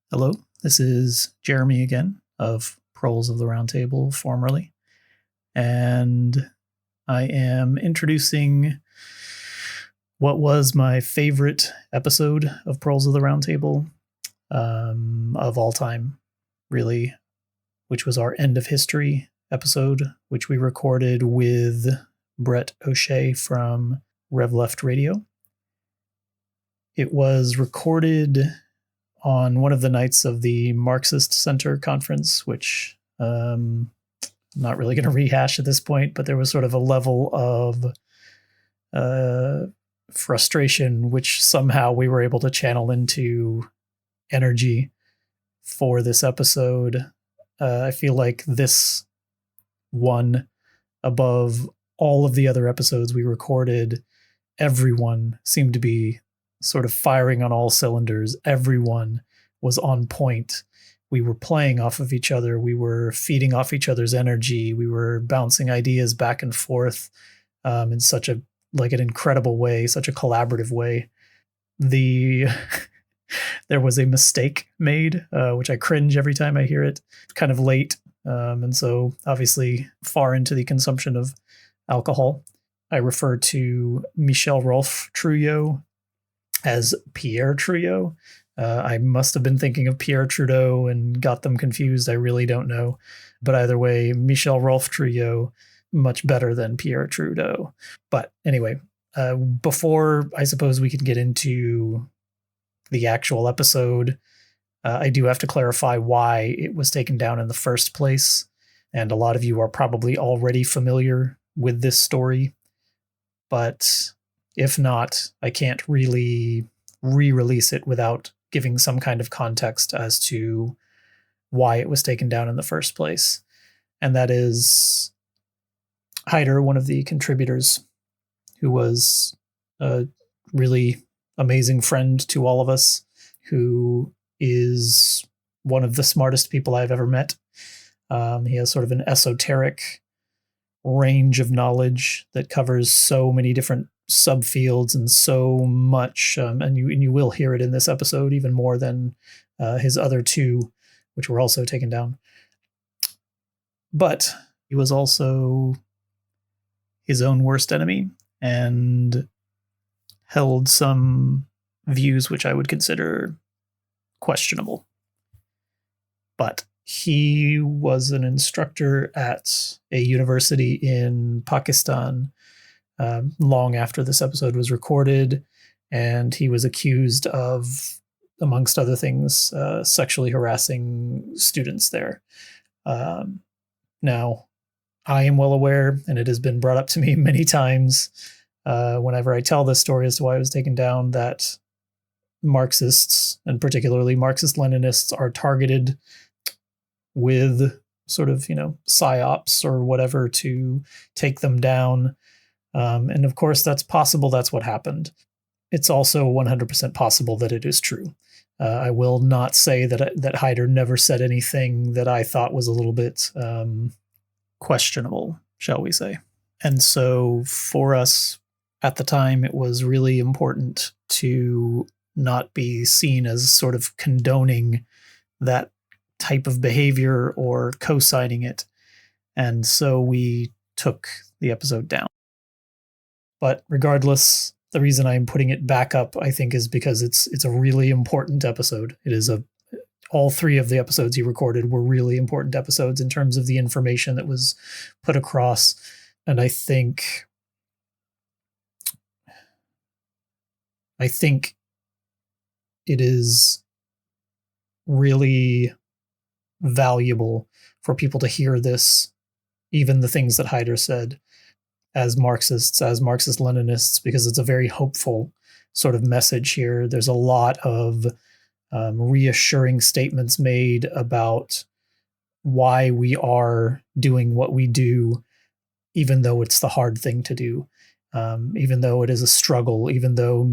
Hello, this is Jeremy again of Proles of the Roundtable, formerly, and I am introducing what was my favorite episode of Proles of the Roundtable of all time, really, which was our End of History episode, which we recorded with Brett O'Shea from Rev Left Radio. It was recorded on one of the nights of the Marxist Center conference, which I'm not really going to rehash at this point, but there was sort of a level of frustration, which somehow we were able to channel into energy for this episode. I feel like this one, above all of the other episodes we recorded, everyone seemed to be sort of firing on all cylinders. Everyone was on point. We were playing off of each other. We were feeding off each other's energy. We were bouncing ideas back and forth in such an incredible way, such a collaborative way. There was a mistake made, which I cringe every time I hear it, kind of late. And so obviously far into the consumption of alcohol. I refer to Michel Rolf Trouillot as Pierre Trouillot. I must have been thinking of Pierre Trudeau and got them confused. I really don't know. But either way, Michel Rolf Trouillot, much better than Pierre Trudeau. But anyway, before I suppose we can get into the actual episode, I do have to clarify why it was taken down in the first place. And a lot of you are probably already familiar with this story. But if not, I can't really re-release it without giving some kind of context as to why it was taken down in the first place. And that is Hyder, one of the contributors, who was a really amazing friend to all of us, who is one of the smartest people I've ever met. He has sort of an esoteric range of knowledge that covers so many different subfields and so much, and you will hear it in this episode even more than his other two, which were also taken down. But he was also his own worst enemy and held some views which I would consider questionable. But he was an instructor at a university in Pakistan long after this episode was recorded, and he was accused of, amongst other things, sexually harassing students there. Now, I am well aware, and it has been brought up to me many times whenever I tell this story as to why it was taken down, that Marxists, and particularly Marxist-Leninists, are targeted with sort of, psyops or whatever to take them down. And of course, that's possible. That's what happened. It's also 100% possible that it is true. I will not say that Hyder never said anything that I thought was a little bit questionable, shall we say. And so for us at the time, it was really important to not be seen as sort of condoning that type of behavior or co-signing it. And so we took the episode down. But regardless, the reason I'm putting it back up, I think, is because it's a really important episode. It is all three of the episodes he recorded were really important episodes in terms of the information that was put across. And I think it is really valuable for people to hear this, even the things that Hyder said, as Marxists, as Marxist-Leninists, because it's a very hopeful sort of message here. There's a lot of reassuring statements made about why we are doing what we do, even though it's the hard thing to do, even though it is a struggle, even though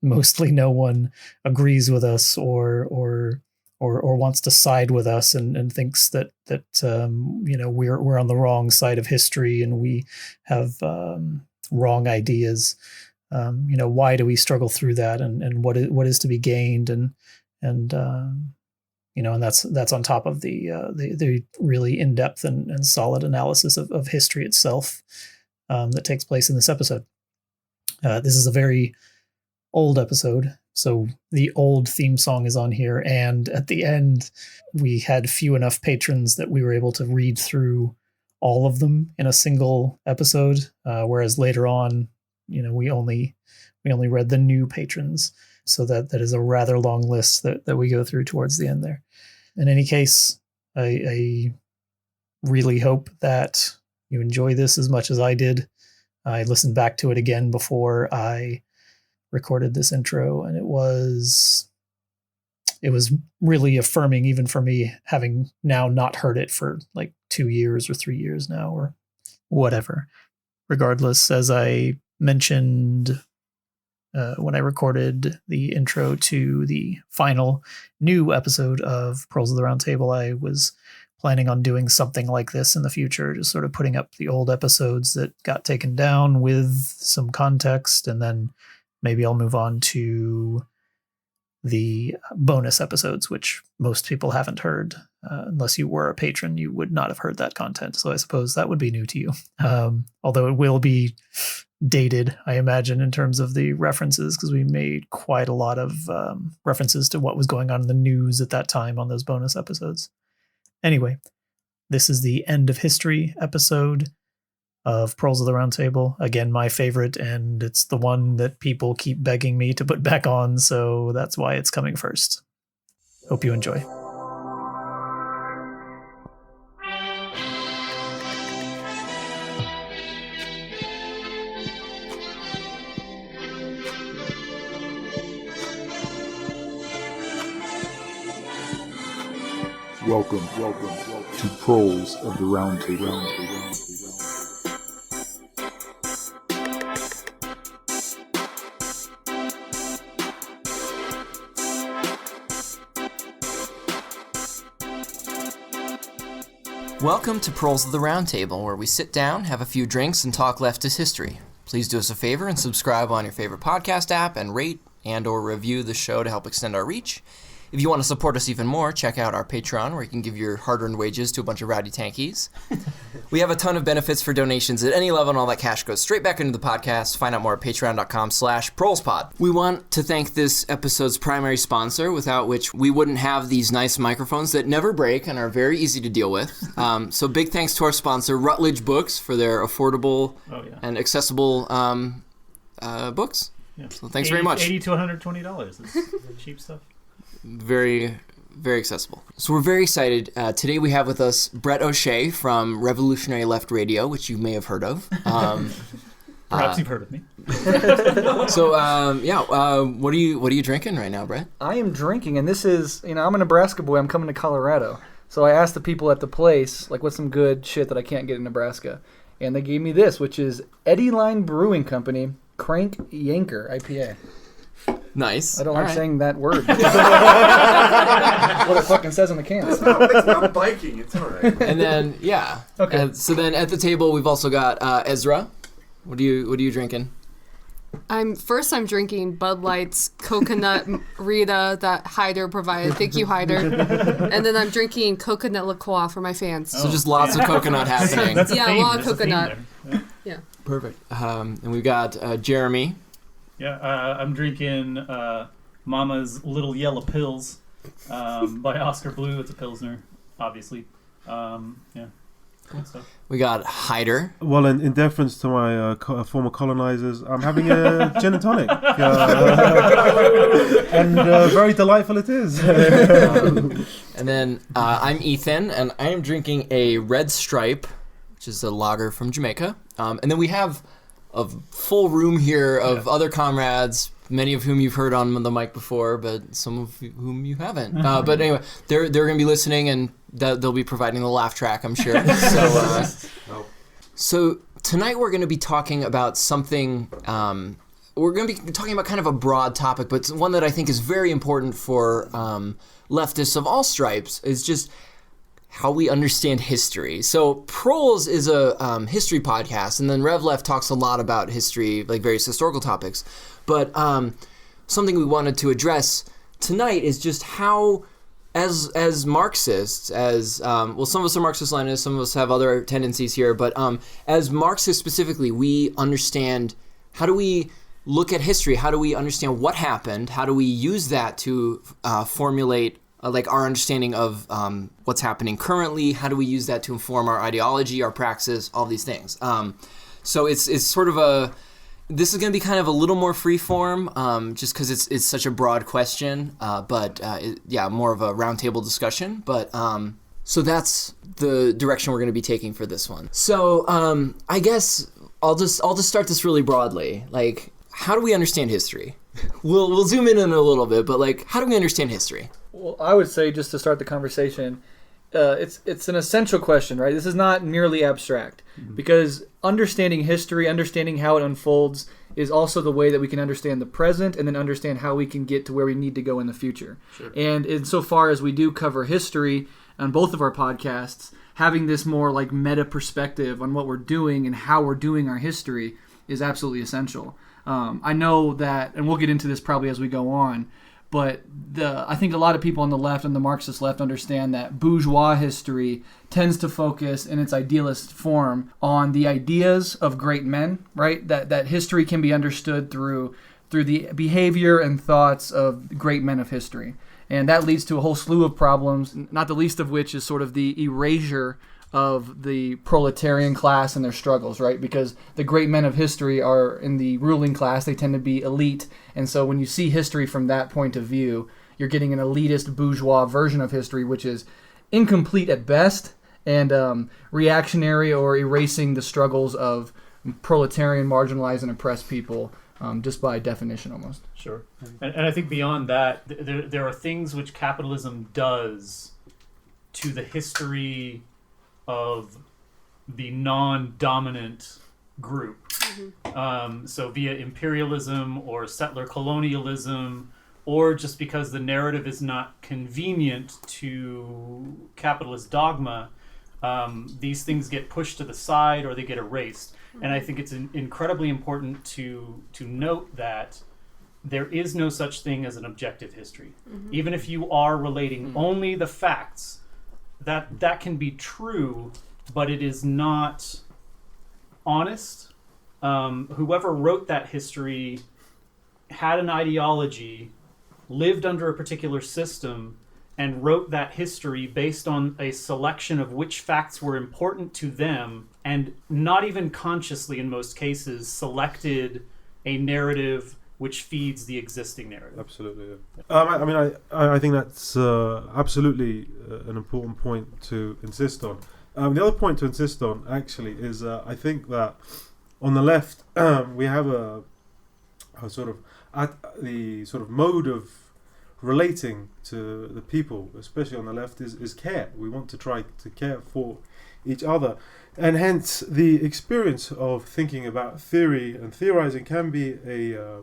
mostly no one agrees with us or wants to side with us and thinks that we're on the wrong side of history and we have wrong ideas. Why do we struggle through that, and what is to be gained, and And and that's on top of the really in-depth and solid analysis of history itself that takes place in this episode. This is a very old episode, so the old theme song is on here, and at the end we had few enough patrons that we were able to read through all of them in a single episode, whereas later on, we only read the new patrons. So that is a rather long list that we go through towards the end there. In any case, I really hope that you enjoy this as much as I did. I listened back to it again before I recorded this intro, and it was really affirming, even for me, having now not heard it for like 2 years or 3 years now, or whatever. Regardless, as I mentioned when I recorded the intro to the final new episode of Proles of the Round Table, I was planning on doing something like this in the future, just sort of putting up the old episodes that got taken down with some context, and then maybe I'll move on to the bonus episodes, which most people haven't heard. Unless you were a patron, you would not have heard that content. So I suppose that would be new to you. Although it will be dated, I imagine, in terms of the references, because we made quite a lot of references to what was going on in the news at that time on those bonus episodes. Anyway, this is the end of history episode of Proles of the Round Table. Again, my favorite, and it's the one that people keep begging me to put back on, so that's why it's coming first. Hope you enjoy. Welcome to Proles of the Round Table. Welcome to Proles of the Round Table, where we sit down, have a few drinks, and talk leftist history. Please do us a favor and subscribe on your favorite podcast app and rate and or review the show to help extend our reach. If you want to support us even more, check out our Patreon, where you can give your hard-earned wages to a bunch of rowdy tankies. We have a ton of benefits for donations at any level, and all that cash goes straight back into the podcast. Find out more at patreon.com/ProlesPod. We want to thank this episode's primary sponsor, without which we wouldn't have these nice microphones that never break and are very easy to deal with. So big thanks to our sponsor, Routledge Books, for their affordable and accessible books. Yeah. So thanks very much. $80 to $120. That's cheap stuff. Very, very accessible. So we're very excited. Today we have with us Brett O'Shea from Revolutionary Left Radio, which you may have heard of. Perhaps you've heard of me. So, what are you drinking right now, Brett? I am drinking, and this is, I'm a Nebraska boy. I'm coming to Colorado. So I asked the people at the place, like, what's some good shit that I can't get in Nebraska? And they gave me this, which is Eddie Line Brewing Company Crank Yanker IPA. Nice. I don't like saying that word. What it fucking says on the can. It's not biking. It's all right. And then, Okay. So then at the table we've also got Ezra. What are you drinking? I'm drinking Bud Light's coconut Rita that Hyder provided. Thank you, Hyder. And then I'm drinking coconut liqueur for my fans. So just lots of coconut happening. That's a a theme. lot of coconut. Yeah. Perfect. And we've got Jeremy. Yeah, I'm drinking Mama's Little Yellow Pills by Oscar Blue. It's a Pilsner, obviously. Cool stuff. We got Hyder. Well, in deference to my former colonizers, I'm having a gin and tonic. And very delightful it is. And then I'm Ethan, and I am drinking a Red Stripe, which is a lager from Jamaica. And then we have a full room here of other comrades, many of whom you've heard on the mic before, but some of whom you haven't. But anyway, they're going to be listening, and they'll be providing the laugh track, I'm sure. So tonight we're going to be talking about something. We're going to be talking about kind of a broad topic, but it's one that I think is very important for leftists of all stripes. Is just how we understand history. So Proles is a history podcast, and then Rev Left talks a lot about history, like various historical topics. But something we wanted to address tonight is just how, as Marxists, some of us are Marxist-Leninists, some of us have other tendencies here, but as Marxists specifically, we understand, how do we look at history? How do we understand what happened? How do we use that to formulate our understanding of what's happening currently? How do we use that to inform our ideology, our praxis, all these things? So it's sort of this is going to be kind of a little more free form, just because it's such a broad question, but more of a roundtable discussion. But so that's the direction we're going to be taking for this one. So I guess I'll just start this really broadly. Like, how do we understand history? We'll zoom in a little bit, but how do we understand history? Well, I would say, just to start the conversation, it's an essential question, right? This is not merely abstract, because understanding history, understanding how it unfolds, is also the way that we can understand the present and then understand how we can get to where we need to go in the future. Sure. And insofar as we do cover history on both of our podcasts, having this more meta perspective on what we're doing and how we're doing our history is absolutely essential. I know that, and we'll get into this probably as we go on, but I think a lot of people on the left, on the Marxist left, understand that bourgeois history tends to focus in its idealist form on the ideas of great men, right? That history can be understood through the behavior and thoughts of great men of history. And that leads to a whole slew of problems, not the least of which is sort of the erasure of the proletarian class and their struggles, right? Because the great men of history are in the ruling class. They tend to be elite. And so when you see history from that point of view, you're getting an elitist bourgeois version of history, which is incomplete at best and reactionary or erasing the struggles of proletarian, marginalized, and oppressed people just by definition almost. Sure. And I think beyond that, there are things which capitalism does to the history of the non-dominant group. So via imperialism or settler colonialism, or just because the narrative is not convenient to capitalist dogma, these things get pushed to the side or they get erased. And I think it's incredibly important to note that there is no such thing as an objective history. Even if you are relating only the facts, that can be true, but it is not honest. Whoever wrote that history had an ideology, lived under a particular system, and wrote that history based on a selection of which facts were important to them, and not even consciously in most cases selected a narrative which feeds the existing narrative. Absolutely. Yeah. I think that's absolutely an important point to insist on. The other point to insist on, actually, is I think that on the left we have a sort of mode of relating to the people, especially on the left, is care. We want to try to care for each other, and hence the experience of thinking about theory and theorizing can be a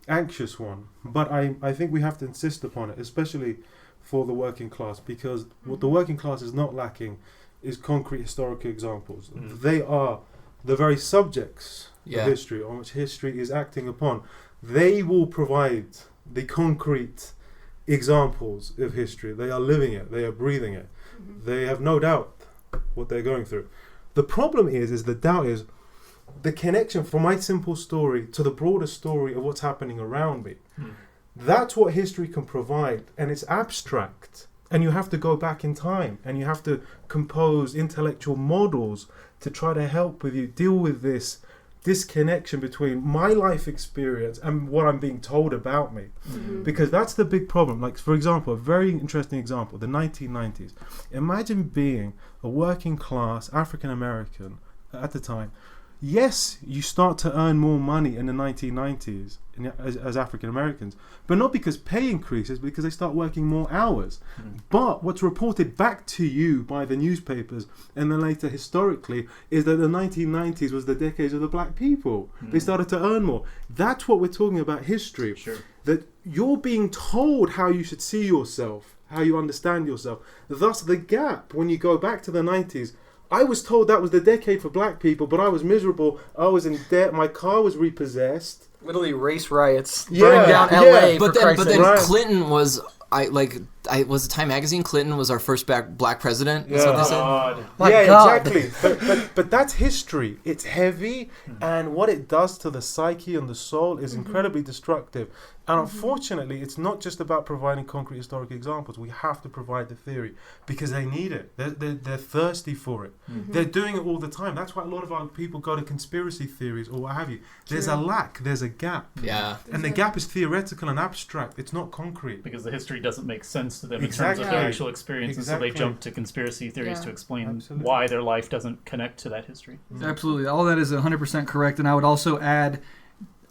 anxious one, but I think we have to insist upon it, especially for the working class, because what the working class is not lacking is concrete historical examples. They are the very subjects of history on which history is acting upon. They will provide the concrete examples of history. They are living it, they are breathing it. They have no doubt what they're going through. The problem is the doubt is the connection from my simple story to the broader story of what's happening around me. That's what history can provide, and it's abstract, and you have to go back in time and you have to compose intellectual models to try to help with you deal with this disconnection between my life experience and what I'm being told about me. Because that's the big problem. Like, for example, a very interesting example, the 1990s. Imagine being a working class African American at the time. Yes, you start to earn more money in the 1990s as African Americans, but not because pay increases, because they start working more hours. But what's reported back to you by the newspapers and then later historically is that the 1990s was the decades of the black people. They started to earn more. That's what we're talking about history. Sure. That you're being told how you should see yourself, how you understand yourself. Thus, the gap when you go back to the 90s, I was told that was the decade for black people, but I was miserable. I was in debt. My car was repossessed. Literally race riots Yeah, burning down yeah. LA. But for then, Christ's sake. Right. Clinton was was it Time Magazine? Clinton was our first black president. Is Yeah. what they said? God. My yeah, God. exactly. But that's history. It's heavy, and what it does to the psyche and the soul is incredibly destructive. And unfortunately, it's not just about providing concrete historic examples. We have to provide the theory because they need it. They're thirsty for it. They're doing it all the time. That's why a lot of our people go to conspiracy theories or what have you. There's a lack. There's a gap. Yeah. And the gap is theoretical and abstract. It's not concrete. Because the history doesn't make sense to them in Exactly. terms of their actual experience, and so Exactly. they jump to conspiracy theories Yeah. to explain Absolutely. why their life doesn't connect to that history. Absolutely. All that is 100% correct. And I would also add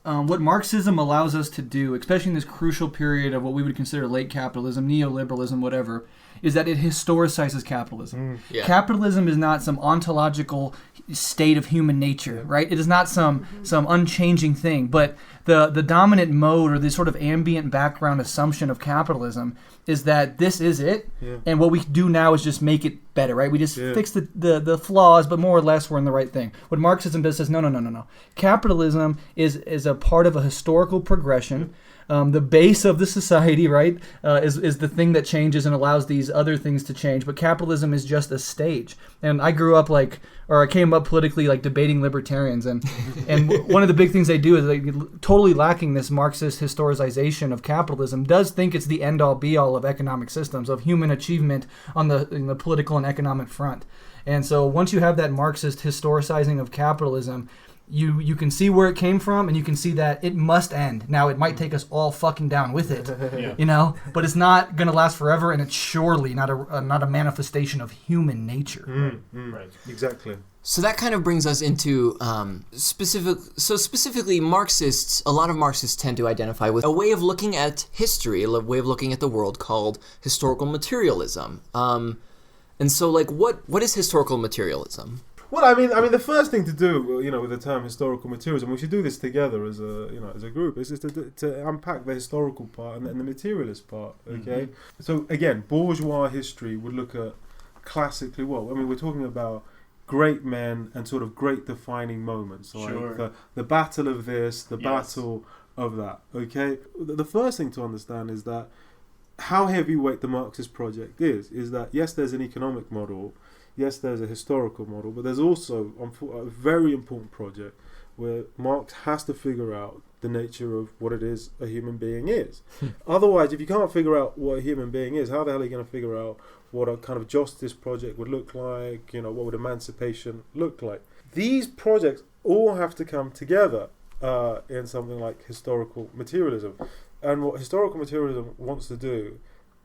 what Marxism allows us to do, especially in this crucial period of what we would consider late capitalism, neoliberalism, whatever, is that it historicizes capitalism. Yeah. Capitalism is not some ontological state of human nature, right? It is not some unchanging thing. But the dominant mode or the sort of ambient background assumption of capitalism is that this is it, and what we do now is just make it better, right? We just fix the flaws, but more or less we're in the right thing. What Marxism does says, no. Capitalism is a part of a historical progression. The base of the society, right, is the thing that changes and allows these other things to change. But capitalism is just a stage. And I grew up I came up politically debating libertarians, and one of the big things they do is totally lacking this Marxist historicization of capitalism. Does think it's the end all be all of economic systems, of human achievement in the political and economic front. And so once you have that Marxist historicizing of capitalism, you can see where it came from, and you can see that it must end. Now, it might take us all fucking down with it, but it's not going to last forever, and it's surely not a manifestation of human nature. Right. Exactly. So that kind of brings us into specifically Marxists. A lot of Marxists tend to identify with a way of looking at history, a way of looking at the world called historical materialism. And so, what is historical materialism? Well, I mean, the first thing to do, with the term historical materialism, we should do this together as a group, is just to unpack the historical part and the materialist part. Okay, so again, bourgeois history would look at classically. Well, I mean, we're talking about great men and sort of great defining moments, like the battle of this, the battle of that. Okay, the first thing to understand is that how heavyweight the Marxist project is that yes, there's an economic model. Yes, there's a historical model, but there's also a very important project where Marx has to figure out the nature of what it is a human being is. Otherwise, if you can't figure out what a human being is, how the hell are you going to figure out what a kind of justice project would look like? What would emancipation look like? These projects all have to come together in something like historical materialism. And what historical materialism wants to do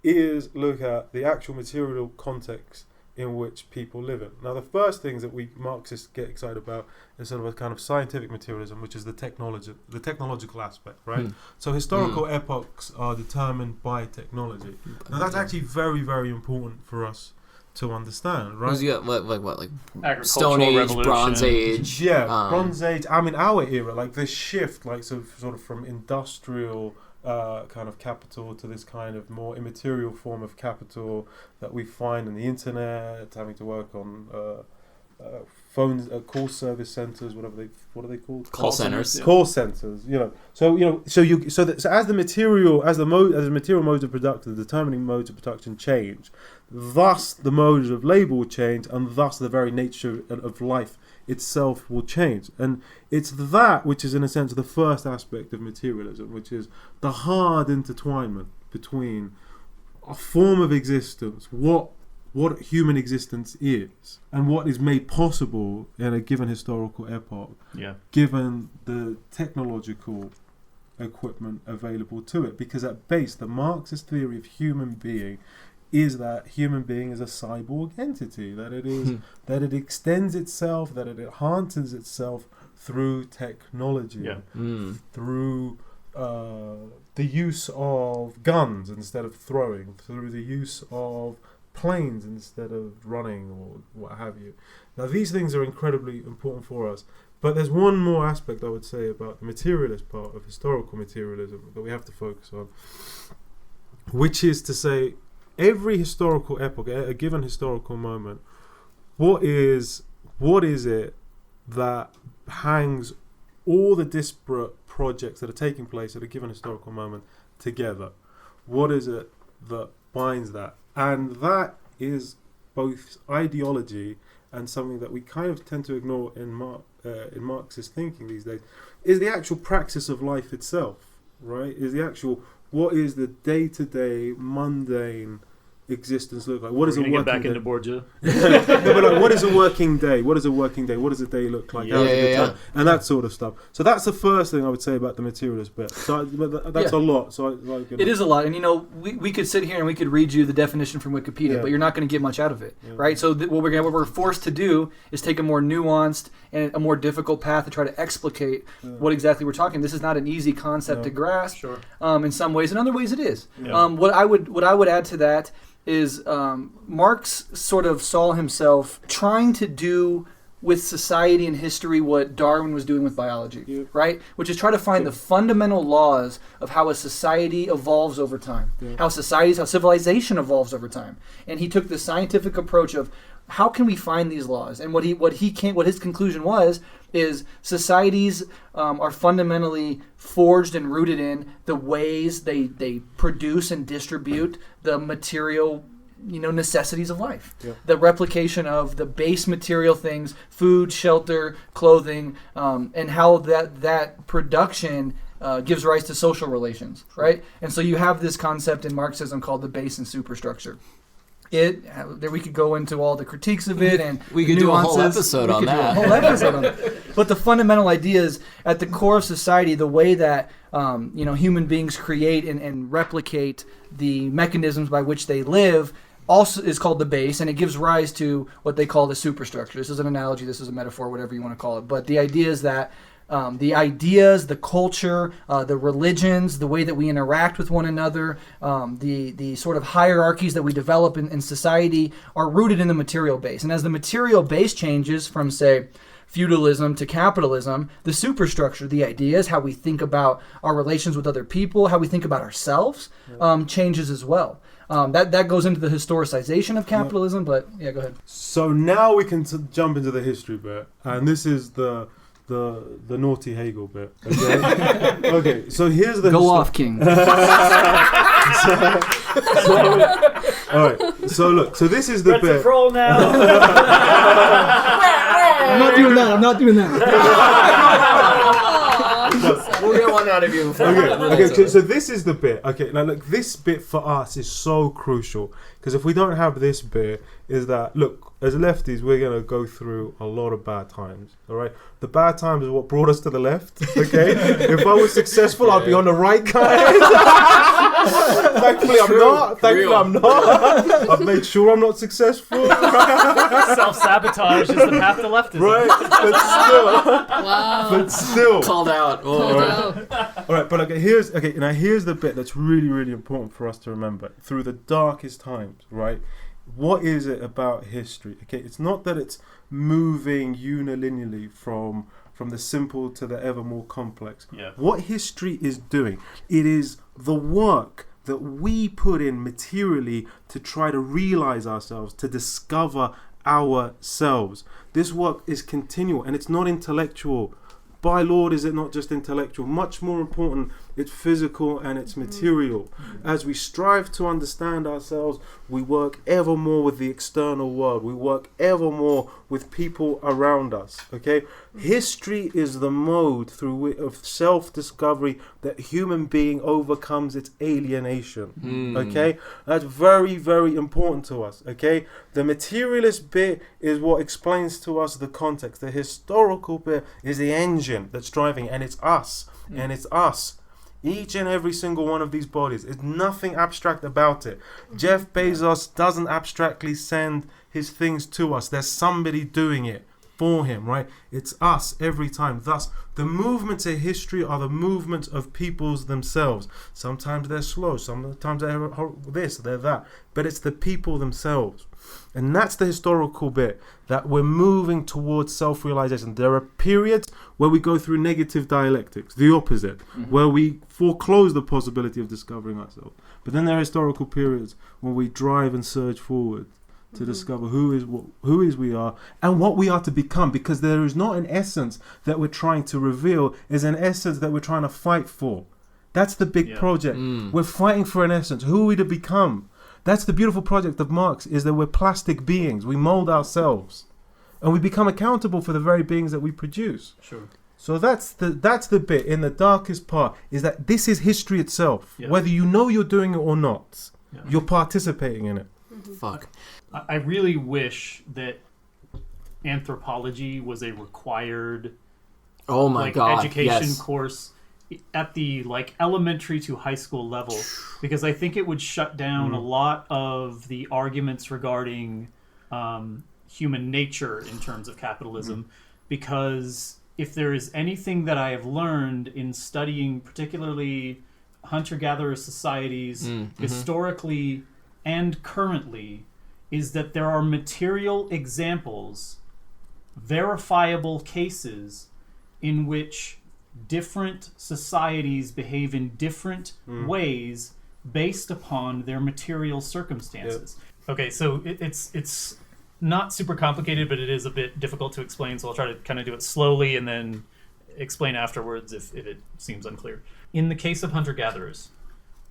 is look at the actual material context in which people live in. Now, the first things that we Marxists get excited about is sort of a kind of scientific materialism, which is the technological aspect, right? So historical epochs are determined by technology. Now, that's actually very, very important for us to understand, right? You got like Agricultural Stone Age, Revolution. Bronze Age. Bronze Age. I mean, our era, like this shift, like sort of from industrial kind of capital to this kind of more immaterial form of capital that we find in the internet, having to work on phones, call service centers, what are they called? Call centers. Call centers. So as the material modes of production, the determining modes of production change, thus the modes of labor will change, and thus the very nature of life itself will change. And it's that which is in a sense the first aspect of materialism, which is the hard intertwinement between a form of existence, what human existence is, and what is made possible in a given historical epoch, given the technological equipment available to it. Because at base, the Marxist theory of human being is that human being is a cyborg entity, that it is that it extends itself, that it enhances itself through technology, through the use of guns instead of throwing, through the use of planes instead of running or what have you. Now, these things are incredibly important for us, but there's one more aspect I would say about the materialist part of historical materialism that we have to focus on, which is to say every historical epoch, a given historical moment, what is it that hangs all the disparate projects that are taking place at a given historical moment together? What is it that binds that? And that is both ideology and something that we kind of tend to ignore in Marxist thinking these days, is the actual praxis of life itself, right? Is the actual, what is the day-to-day mundane existence look like? What is a working get back day? into Borgia. No, but like, what is a working day? What is a working day? What does a day look like? How is a good time? And that sort of stuff. So that's the first thing I would say about the materialist bit. So that's a lot. So it is a lot, and we could sit here and we could read you the definition from Wikipedia, but you're not going to get much out of it, right? So what we're forced to do is take a more nuanced and a more difficult path to try to explicate what exactly we're talking. This is not an easy concept to grasp. Sure. In some ways, in other ways, it is. What I would add to that is Marx sort of saw himself trying to do with society and history what Darwin was doing with biology, right? Which is try to find the fundamental laws of how a society evolves over time, how civilization evolves over time. And he took the scientific approach of how can we find these laws? And what his conclusion was is societies are fundamentally forged and rooted in the ways they produce and distribute the material necessities of life. The replication of the base material things, food, shelter, clothing, and how that production gives rise to social relations, right? And so you have this concept in Marxism called the base and superstructure. There we could go into all the critiques of it, and we could do a whole episode on that. But the fundamental idea is at the core of society, the way that human beings create and replicate the mechanisms by which they live also is called the base, and it gives rise to what they call the superstructure. This is an analogy, this is a metaphor, whatever you want to call it. But the idea is that the ideas, the culture, the religions, the way that we interact with one another, the sort of hierarchies that we develop in society are rooted in the material base. And as the material base changes from, say, feudalism to capitalism, the superstructure, the ideas, how we think about our relations with other people, how we think about ourselves, changes as well. That goes into the historicization of capitalism, but go ahead. So now we can jump into the history bit, and this is the naughty Hegel bit. Okay, okay. So here's the off, King. All right. So look. So this is the bit. Prole now. I'm not doing that. We'll get one out of you. Okay. So this is the bit. Okay. Now look, this bit for us is so crucial because if we don't have this bit, is that look, as lefties, we're gonna go through a lot of bad times. All right. The bad times is what brought us to the left. Okay. If I was successful, I'd be on the right, guys. Thankfully, I'm not. I've made sure I'm not successful. Self-sabotage is the path to leftism. Right, but still. Called out. All right, but here's the bit that's really, really important for us to remember through the darkest times. Right, what is it about history? Okay, it's not that it's moving unilinearly from the simple to the ever more complex. Yeah. What history is doing, it is the work that we put in materially to try to realize ourselves, to discover ourselves. This work is continual and it's not intellectual. By Lord, is it not just intellectual? Much more important, it's physical and it's material. As we strive to understand ourselves, we work ever more with the external world. We work ever more with people around us. Okay, history is the mode of self-discovery that human being overcomes its alienation. Okay, that's very, very important to us. Okay, the materialist bit is what explains to us the context. The historical bit is the engine that's driving, and it's us. And it's us. Each and every single one of these bodies. There's nothing abstract about it. Jeff Bezos doesn't abstractly send his things to us. There's somebody doing it for him, right? It's us every time. Thus, the movements in history are the movements of peoples themselves. Sometimes they're slow. Sometimes they're this, they're that. But it's the people themselves. And that's the historical bit, that we're moving towards self-realization. There are periods where we go through negative dialectics, the opposite, where we foreclose the possibility of discovering ourselves. But then there are historical periods where we drive and surge forward to discover who is we are and what we are to become, because there is not an essence that we're trying to reveal, is an essence that we're trying to fight for. That's the big project. We're fighting for an essence. Who are we to become? That's the beautiful project of Marx, is that we're plastic beings. We mold ourselves and we become accountable for the very beings that we produce. Sure. So that's the bit in the darkest part, is that this is history itself. Yeah. Whether you know you're doing it or not, Yeah. you're participating in it. Fuck. I really wish that anthropology was a required Oh my god. education Yes. course at the elementary to high school level, because I think it would shut down a lot of the arguments regarding human nature in terms of capitalism, because if there is anything that I have learned in studying particularly hunter-gatherer societies historically and currently, is that there are material examples, verifiable cases in which different societies behave in different ways based upon their material circumstances. Okay, so it's not super complicated, but it is a bit difficult to explain, so I'll try to kind of do it slowly and then explain afterwards if it seems unclear. In the case of hunter-gatherers,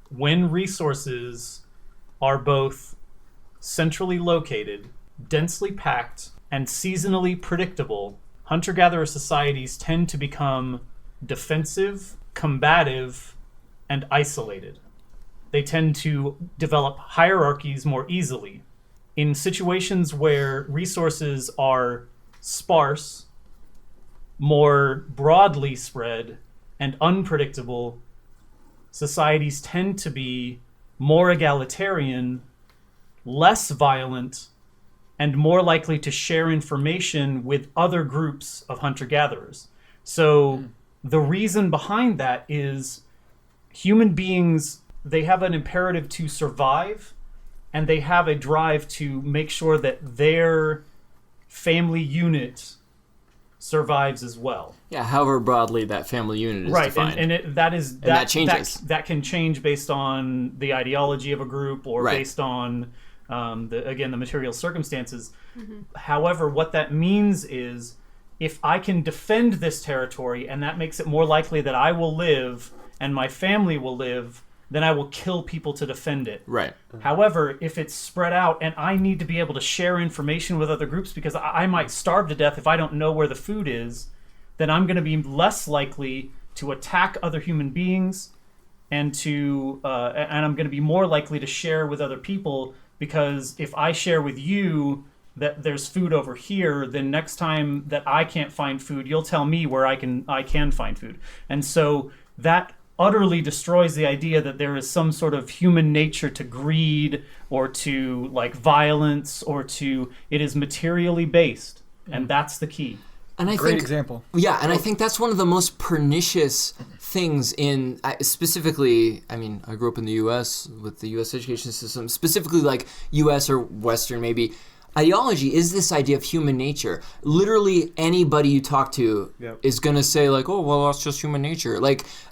when resources are both centrally located, densely packed, and seasonally predictable, hunter-gatherer societies tend to become defensive, combative, and isolated. They tend to develop hierarchies more easily. In situations where resources are sparse, more broadly spread, and unpredictable, societies tend to be more egalitarian, less violent, and more likely to share information with other groups of hunter-gatherers. So the reason behind that is human beings, they have an imperative to survive, and they have a drive to make sure that their family unit survives as well. Yeah, however broadly that family unit is defined. And that changes. That can change based on the ideology of a group or based on the material circumstances. However, what that means is, if I can defend this territory and that makes it more likely that I will live and my family will live, then I will kill people to defend it. Right. However, if it's spread out and I need to be able to share information with other groups because I might starve to death if I don't know where the food is, then I'm going to be less likely to attack other human beings and I'm going to be more likely to share with other people, because if I share with you that there's food over here, then next time that I can't find food, you'll tell me where I can find food. And so that utterly destroys the idea that there is some sort of human nature to greed or to violence or to, it is materially based, and that's the key. And Great example. Yeah, and I think that's one of the most pernicious things in, specifically, I mean, I grew up in the U.S. with the U.S. education system, specifically U.S. or Western maybe. Ideology is this idea of human nature. Literally anybody you talk to is going to say oh, well, that's just human nature.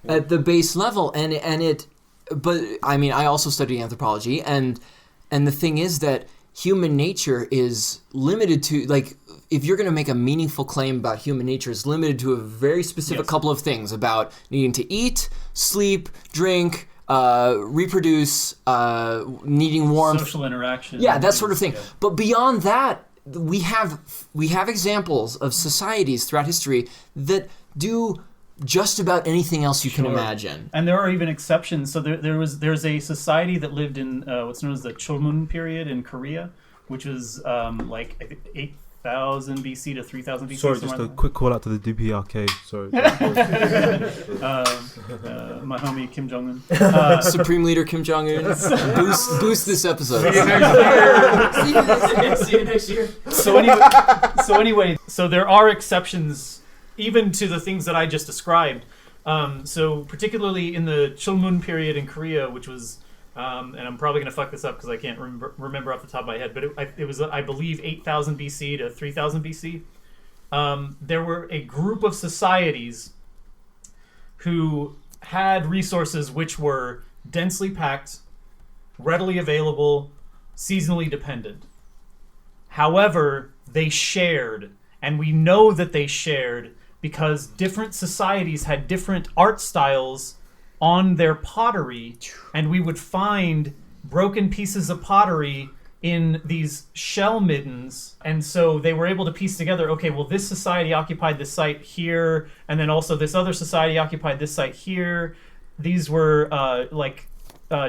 At the base level. But I mean, I also study anthropology, and the thing is that human nature is limited to, if you're going to make a meaningful claim about human nature, it's limited to a very specific couple of things about needing to eat, sleep, drink, reproduce, needing warmth, social interaction, that sort of thing. But beyond that, we have examples of societies throughout history that do just about anything else you can imagine. And there are even exceptions. So there's a society that lived in what's known as the Chulmun period in Korea, which was I think 8,000 BC to 3,000 BC. Sorry, just a quick call out to the DPRK. Sorry. My homie Kim Jong-un. Supreme Leader Kim Jong-un. Boost this episode. See you next year. So anyway, so there are exceptions even to the things that I just described. So particularly in the Chulmun period in Korea, which was, and I'm probably going to fuck this up because I can't remember off the top of my head, but it was, I believe, 8,000 BC to 3,000 BC. There were a group of societies who had resources which were densely packed, readily available, seasonally dependent. However, they shared, and we know that they shared because different societies had different art styles on their pottery, and we would find broken pieces of pottery in these shell middens, and so they were able to piece together, okay, well, this society occupied this site here, and then also this other society occupied this site here. These were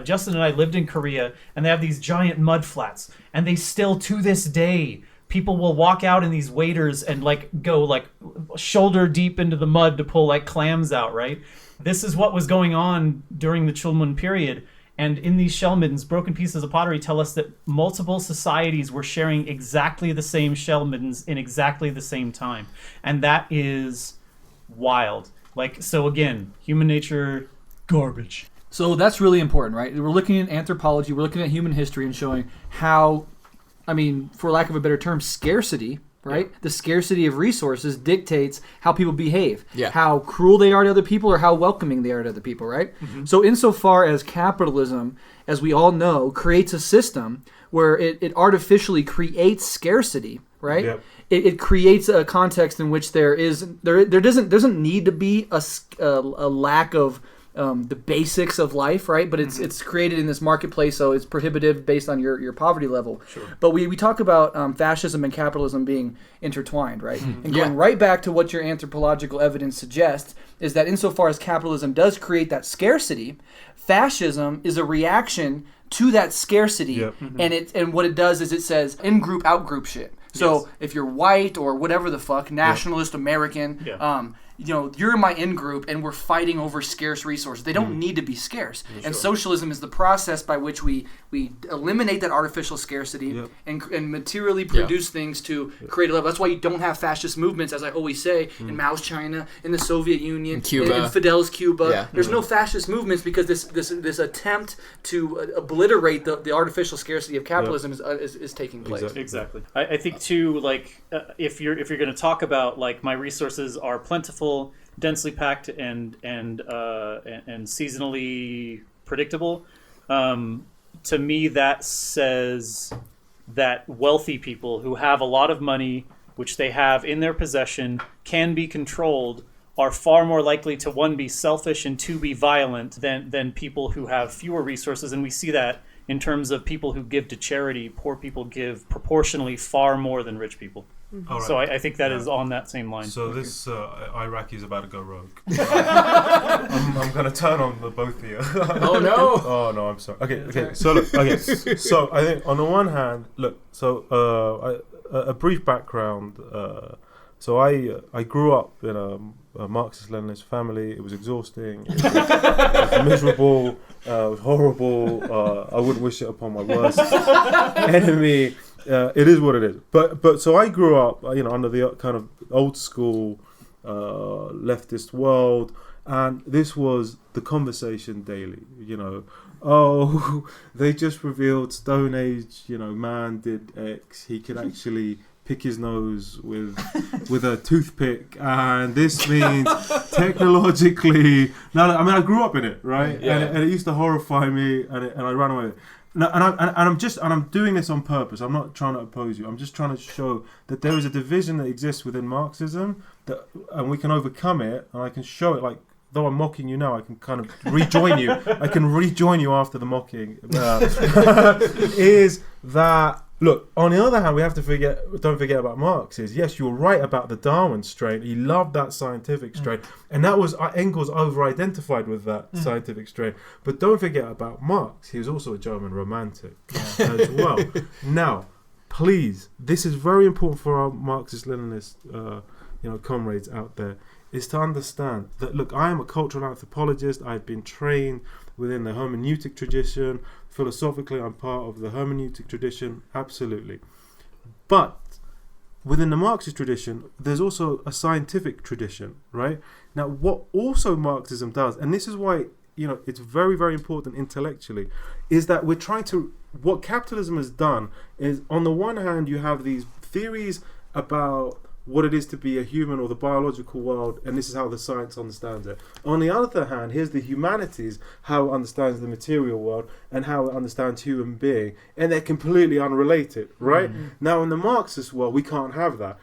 Justin and I lived in Korea, and they have these giant mud flats, and they still, to this day, people will walk out in these waders and go shoulder deep into the mud to pull clams out, right? This is what was going on during the Chulmun period. And in these shell middens, broken pieces of pottery tell us that multiple societies were sharing exactly the same shell middens in exactly the same time. And that is wild. So again, human nature, garbage. So that's really important, right? We're looking at anthropology, we're looking at human history and showing how, for lack of a better term, scarcity, right? Yeah. The scarcity of resources dictates how people behave, how cruel they are to other people or how welcoming they are to other people, right? Mm-hmm. So insofar as capitalism, as we all know, creates a system where it artificially creates scarcity, right? Yep. It creates a context in which there doesn't need to be a lack of the basics of life, right? But it's created in this marketplace, so it's prohibitive based on your poverty level. Sure. But we talk about fascism and capitalism being intertwined, right? And going right back to what your anthropological evidence suggests is that insofar as capitalism does create that scarcity, fascism is a reaction to that scarcity, and what it does is it says in-group, out-group shit. So if you're white or whatever the fuck, nationalist, American, you're in my in-group and we're fighting over scarce resources. They don't need to be scarce. And socialism is the process by which we eliminate that artificial scarcity and materially produce things to create a level. That's why you don't have fascist movements, as I always say, in Mao's China, in the Soviet Union, in Fidel's Cuba. Yeah. There's no fascist movements because this attempt to obliterate the artificial scarcity of capitalism is taking place. Exactly. I think too, if you're going to talk about my resources are plentiful, densely packed, and seasonally predictable, to me that says that wealthy people who have a lot of money, which they have in their possession, can be controlled, are far more likely to, one, be selfish and two, be violent than people who have fewer resources. And we see that in terms of people who give to charity. Poor people give proportionally far more than rich people. Right. So I think that is on that same line. So this Iraqi is about to go rogue. I'm going to turn on the both of you. Oh no! Oh no, I'm sorry. Okay. So look. Okay. So I think on the one hand, look. So a brief background. So I grew up in a Marxist-Leninist family. It was exhausting. It was miserable. It was horrible. I wouldn't wish it upon my worst enemy. It is what it is. But so I grew up, under the kind of old school leftist world, and this was the conversation daily. Oh, they just revealed Stone Age. Man did X. He could actually pick his nose with a toothpick, and this means technologically. Now, I grew up in it, right? Yeah. And it used to horrify me, and I ran away with it. No, and I'm doing this on purpose. I'm not trying to oppose you. I'm just trying to show that there is a division that exists within Marxism, and we can overcome it. And I can show it. Though I'm mocking you now, I can kind of rejoin you. I can rejoin you after the mocking. Is that? Look, on the other hand, we have to don't forget about Marx. Yes, you're right about the Darwin strain. He loved that scientific strain. And that was, Engels over-identified with that scientific strain. But don't forget about Marx. He was also a German romantic as well. Now, please, this is very important for our Marxist-Leninist comrades out there, is to understand that, look, I am a cultural anthropologist. I've been trained within the hermeneutic tradition. Philosophically, I'm part of the hermeneutic tradition, absolutely. But within the Marxist tradition, there's also a scientific tradition, right? Now, what also Marxism does, and this is why it's very, very important intellectually, is that what capitalism has done is, on the one hand, you have these theories about what it is to be a human or the biological world, and this is how the science understands it. On the other hand, here's the humanities, how it understands the material world and how it understands human being, and they're completely unrelated, right? Now, in the Marxist world, we can't have that.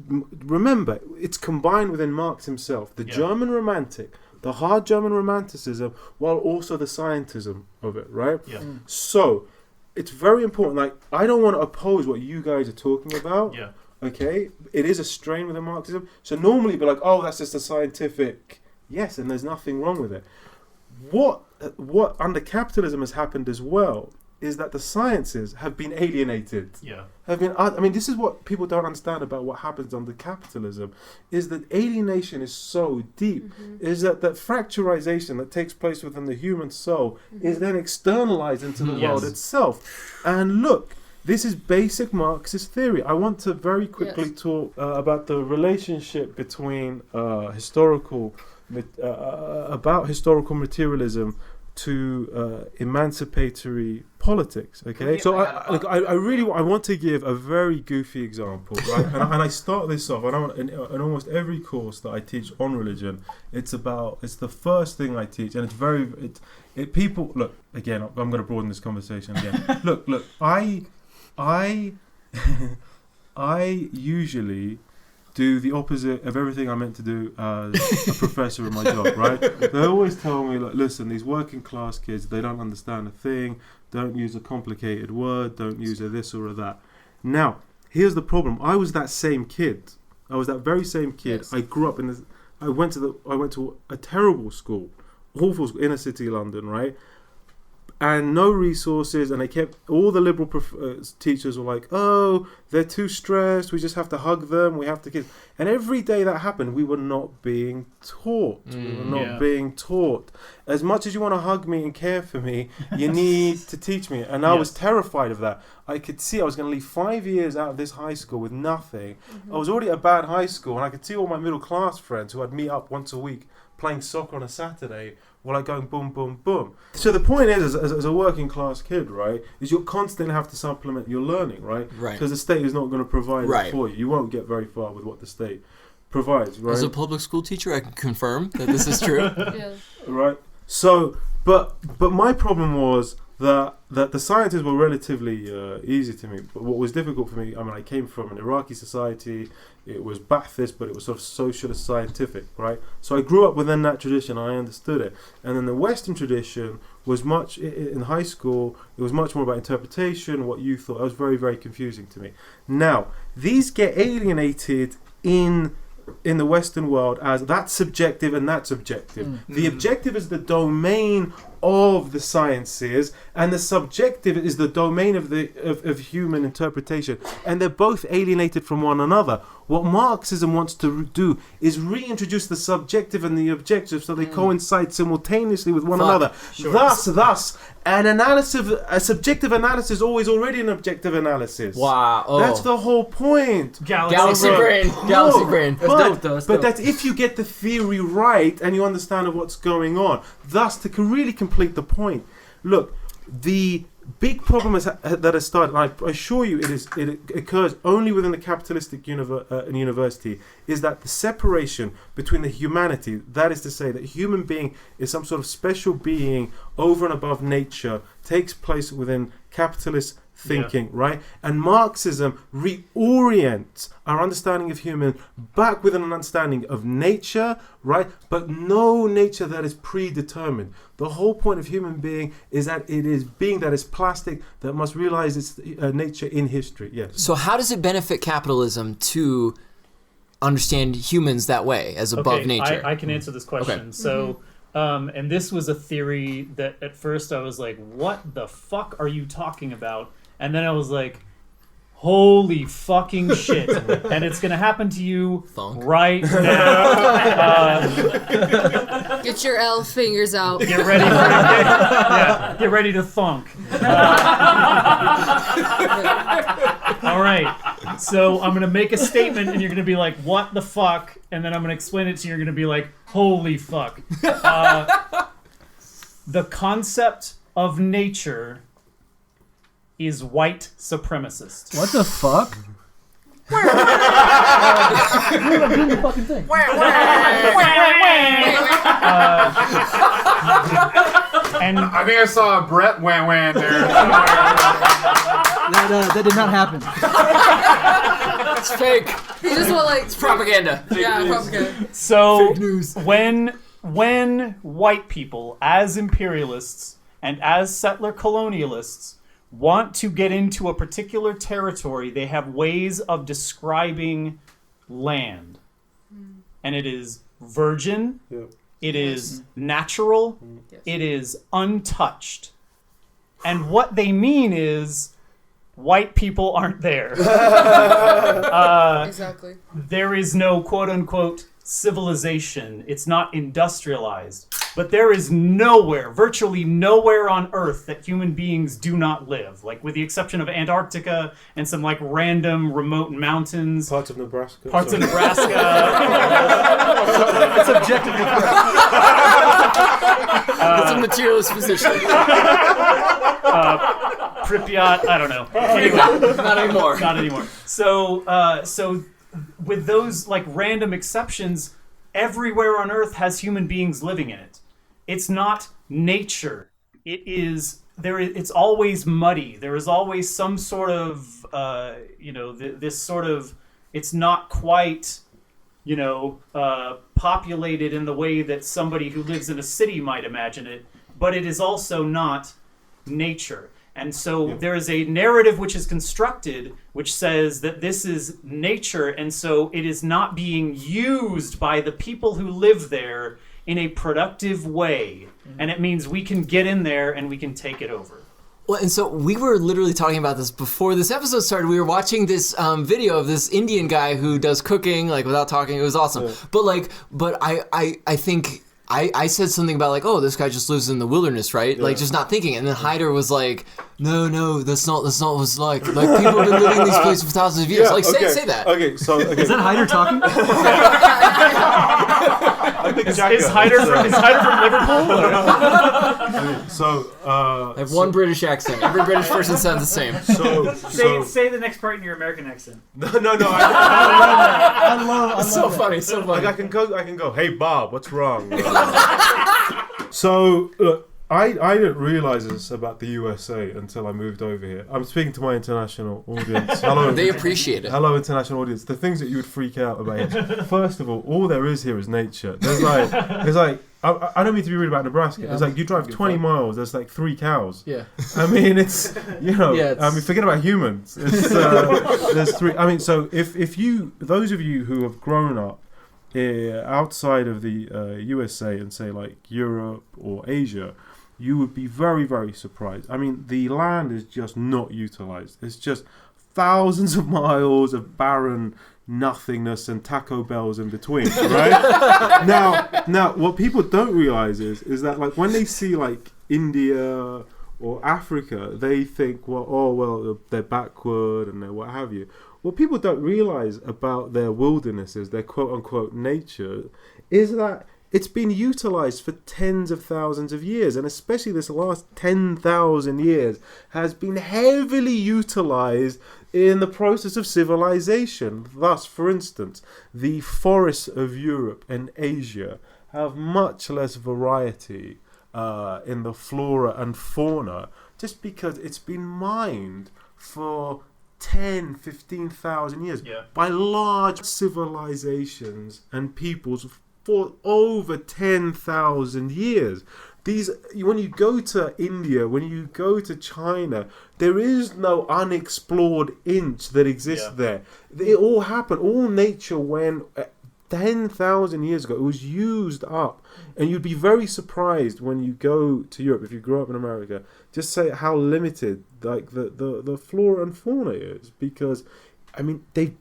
Remember, it's combined within Marx himself, the German romantic, the hard German romanticism, while also the scientism of it, right? Yeah. So, it's very important. Like, I don't want to oppose what you guys are talking about. Yeah. Okay, it is a strain within Marxism. So normally, be like, oh, that's just a scientific. Yes, and there's nothing wrong with it. What under capitalism has happened as well is that the sciences have been alienated. Yeah. I mean, this is what people don't understand about what happens under capitalism, is that alienation is so deep, is that fracturization that takes place within the human soul is then externalized into the world itself. And look, this is basic Marxist theory. I want to very quickly talk about the relationship between historical materialism to emancipatory politics. Okay, so I want to give a very goofy example, right? and I start this off. In almost every course that I teach on religion, it's the first thing I teach, and people look again. I'm going to broaden this conversation again. look, I usually do the opposite of everything I'm meant to do as a professor in my job, right? They always tell me, like, listen, these working class kids, they don't understand a thing, don't use a complicated word, don't use a this or a that. Now, here's the problem. I was that same kid. I was that very same kid. Yes. I grew up in this. I went to a terrible school, awful school, inner city London, right? And no resources, and they kept all the liberal teachers were like, "Oh, they're too stressed. We just have to hug them. We have to kiss." And every day that happened, we were not being taught. We were not being taught. As much as you want to hug me and care for me, you need to teach me. And I was terrified of that. I could see I was going to leave 5 years out of this high school with nothing. I was already at a bad high school, and I could see all my middle class friends who I'd meet up once a week playing soccer on a Saturday. Well, like going boom, boom, boom. So the point is, as a working class kid, right, is you'll constantly have to supplement your learning, right? Right. Because the state is not going to provide it for you. You won't get very far with what the state provides, right? As a public school teacher, I can confirm that this is true. Right. So, but my problem was that the sciences were relatively easy to me. But what was difficult for me, I mean, I came from an Iraqi society. It was Ba'athist, but it was sort of socialist scientific, right? So I grew up within that tradition, and I understood it. And then the Western tradition was much, in high school, it was much more about interpretation, what you thought. It was very, very confusing to me. Now, these get alienated in the Western world as that's subjective and that's objective. The objective is the domain of the sciences, and the subjective is the domain of human interpretation, and they're both alienated from one another. What Marxism wants to do is reintroduce the subjective and the objective so they coincide simultaneously with one another. Sure. Thus, a subjective analysis is always already an objective analysis. Wow. Oh. That's the whole point. Galaxy brain. Galaxy brain. But that's if you get the theory right and you understand what's going on. Thus, to really complete the point, look, the big problem that has started, and I assure you it occurs only within the capitalistic university, is that the separation between the humanity, that is to say that human being is some sort of special being over and above nature, takes place within capitalist thinking, right? And Marxism reorients our understanding of human back within an understanding of nature, right? But no nature that is predetermined. The whole point of human being is that it is being that is plastic, that must realize its nature in history. Yes. So how does it benefit capitalism to understand humans that way, as above nature? I can answer this question. Okay. So, and this was a theory that at first I was like, what the fuck are you talking about? And then I was like, holy fucking shit. And it's going to happen to you right now. Get your L fingers out. Get ready to thunk. All right. So I'm going to make a statement and you're going to be like, what the fuck? And then I'm going to explain it to you. You're going to be like, holy fuck. The concept of nature is white supremacist. What the fuck? doing the fucking thing. And I think I saw a Brett wham there. That did not happen. It's fake. You just want like It's propaganda. propaganda. so Fake news. When white people, as imperialists and as settler colonialists, want to get into a particular territory, they have ways of describing land. And it is virgin, it is natural, it is untouched. And what they mean is white people aren't there. Exactly. There is no quote-unquote civilization. It's not industrialized. But there is nowhere, virtually nowhere on Earth that human beings do not live. Like, with the exception of Antarctica and some, like, random remote mountains. Parts of Nebraska. Parts of Nebraska. It's objectively correct. It's a materialist position. Pripyat, I don't know. Anyway. Not anymore. Not anymore. So with those like random exceptions, everywhere on Earth has human beings living in it. It's not nature. It is there. It's always muddy. There is always some sort of this sort of. It's not quite populated in the way that somebody who lives in a city might imagine it. But it is also not nature. And so there is a narrative which is constructed which says that this is nature, and so it is not being used by the people who live there in a productive way. And it means we can get in there and we can take it over. Well, and so we were literally talking about this before this episode started. We were watching this video of this Indian guy who does cooking, like, without talking. It was awesome. Yeah. But I think I said something about, like, oh, this guy just lives in the wilderness, right? Yeah. Like, just not thinking. And then Hyder was like, no, that's not what it's like. Like, people have been living in these places for thousands of years. Yeah, like, say that. Okay, so... Okay. Is that Hyder talking? I think Is Hyder from Liverpool? I have one British accent. Every British person sounds the same. Say the next part in your American accent. No. I love so that. funny, so funny. Like, I can go. Hey, Bob, what's wrong? So, look, I didn't realize this about the USA until I moved over here. I'm speaking to my international audience. Hello. They appreciate it. Hello, international audience. The things that you would freak out about here. First of all there is here is nature. There's like I don't mean to be rude about Nebraska. Yeah, it's like you drive 20 miles, there's like 3 cows. Yeah. I mean, it's, forget about humans. It's, there's 3. I mean, so if those of you who have grown up outside of the USA and say like Europe or Asia, you would be very, very surprised. I mean, the land is just not utilized. It's just thousands of miles of barren nothingness and Taco Bells in between, right? Now, what people don't realize is that, like, when they see like India or Africa, they think, well, they're backward and they're what have you. What people don't realize about their wildernesses, their quote-unquote nature, is that it's been utilized for tens of thousands of years, and especially this last 10,000 years has been heavily utilized in the process of civilization. Thus, for instance, the forests of Europe and Asia have much less variety in the flora and fauna, just because it's been mined for 10, 15,000 years by large civilizations and peoples for over 10,000 years. When you go to India, when you go to China, there is no unexplored inch that exists there. It all happened. All nature went 10,000 years ago. It was used up. And you'd be very surprised when you go to Europe, if you grew up in America, just say how limited like the flora and fauna is. Because, I mean, they've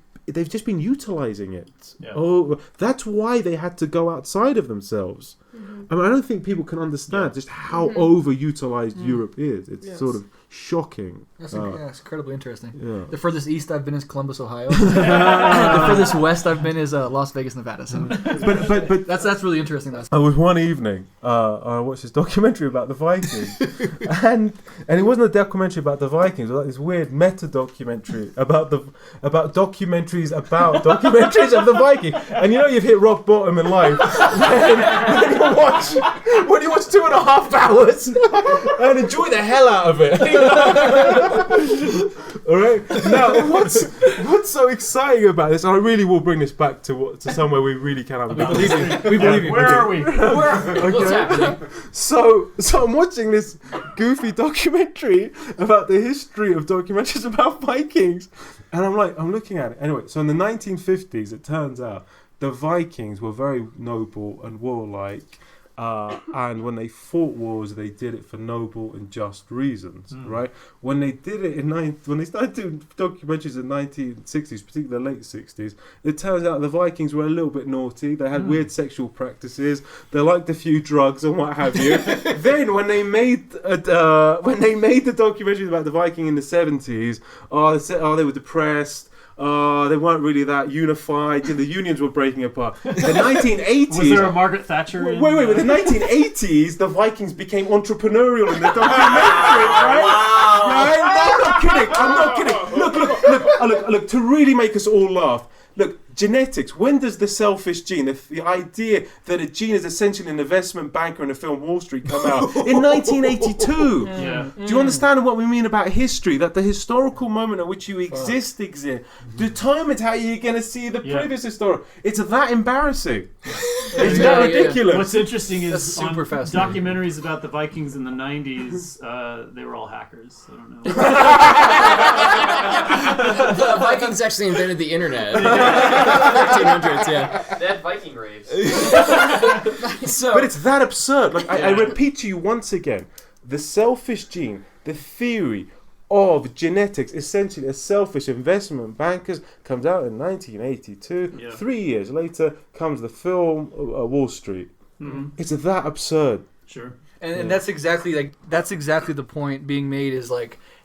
just been utilizing it. Yeah. Oh, that's why they had to go outside of themselves. Mm-hmm. I mean, I don't think people can understand just how overutilized Europe is. It's sort of shocking. That's it's incredibly interesting. Yeah. The furthest east I've been is Columbus, Ohio. The furthest west I've been is Las Vegas, Nevada. So But that's really interesting. I was one evening, I watched this documentary about the Vikings, and it wasn't a documentary about the Vikings. It was like this weird meta documentary about documentaries of the Vikings. And you've hit rock bottom in life when you watch 2.5 hours and enjoy the hell out of it. All right. Now, what's so exciting about this? And I really will bring this back to somewhere we really can have a good. We believe you. Where are we? What's happening? So I'm watching this goofy documentary about the history of documentaries about Vikings, and I'm looking at it. Anyway, so in the 1950s, it turns out the Vikings were very noble and warlike, and when they fought wars, they did it for noble and just reasons, right? When they did it when they started doing documentaries in the 1960s, particularly the late 60s, it turns out the Vikings were a little bit naughty. They had weird sexual practices. They liked a few drugs and what have you. Then when they made the documentaries about the Viking in the 70s, they were depressed. They weren't really that unified. The unions were breaking apart. The 1980s. Was there a Margaret Thatcher? Wait. The 1980s, the Vikings became entrepreneurial in the documentary, right? Wow. Right? I'm not kidding. Look. To really make us all laugh. Look, genetics. When does the selfish gene, the idea that a gene is essentially an investment banker in the film Wall Street, come out? In 1982. Yeah. Do you understand what we mean about history? That the historical moment at which you exist determines how you're going to see the previous historical. It's that embarrassing. It's that ridiculous. What's interesting is That's on super fascinating. documentaries about the Vikings in the 90s, they were all hackers. I don't know. The Vikings actually invented the internet. 1300s, yeah. They had Viking raves. But it's that absurd. I repeat to you once again, the selfish gene, the theory of genetics, essentially as selfish investment bankers, comes out in 1982. Yeah. 3 years later comes the film Wall Street. Mm-hmm. It's that absurd. Sure. And that's exactly the point being made, is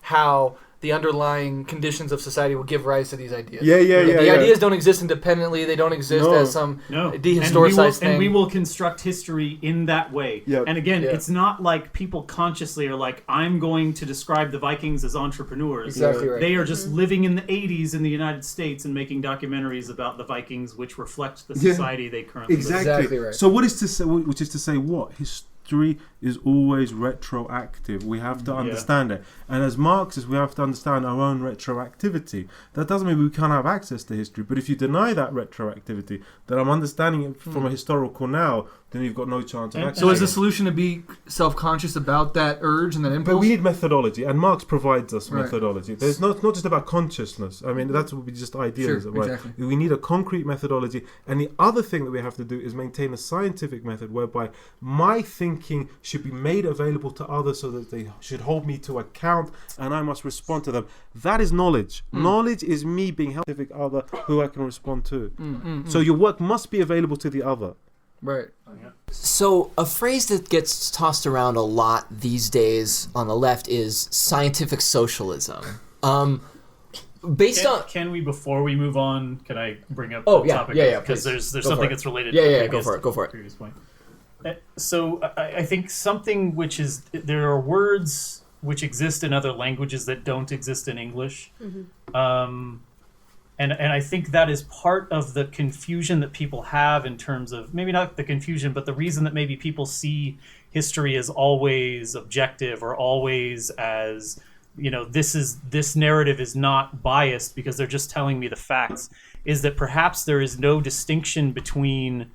how the underlying conditions of society will give rise to these ideas. Yeah. The ideas don't exist independently. They don't exist as some dehistoricized thing. And we will construct history in that way. Yep. And again, it's not like people consciously are like, I'm going to describe the Vikings as entrepreneurs. Exactly right. They are just living in the 80s in the United States and making documentaries about the Vikings, which reflect the society they currently live in. Exactly right. So which is to say what? History is always retroactive. We have to understand it. And as Marxists, we have to understand our own retroactivity. That doesn't mean we can't have access to history. But if you deny that retroactivity, then I'm understanding it from a historical now, then you've got no chance of access. So is the solution to be self-conscious about that urge and that impulse? But we need methodology, and Marx provides us Right. methodology. There's not just about consciousness. I mean, that's what we just ideas, Sure, right? exactly. We need a concrete methodology, and the other thing that we have to do is maintain a scientific method whereby my thinking should be made available to others so that they should hold me to account, and I must respond to them. That is knowledge. Knowledge is me being held to the other who I can respond to. So your work must be available to the other. Right. So a phrase that gets tossed around a lot these days on the left is scientific socialism. Can we, before we move on, can I bring up Oh, the yeah, topic? yeah, Because please. there's Go something for it. that's related Yeah, to yeah, the go for it, go for it. previous point. So I think something which is, there are words which exist in other languages that don't exist in English. And I think that is part of the confusion that people have in terms of, maybe not the confusion, but the reason that maybe people see history as always objective or always as, this narrative is not biased because they're just telling me the facts, is that perhaps there is no distinction between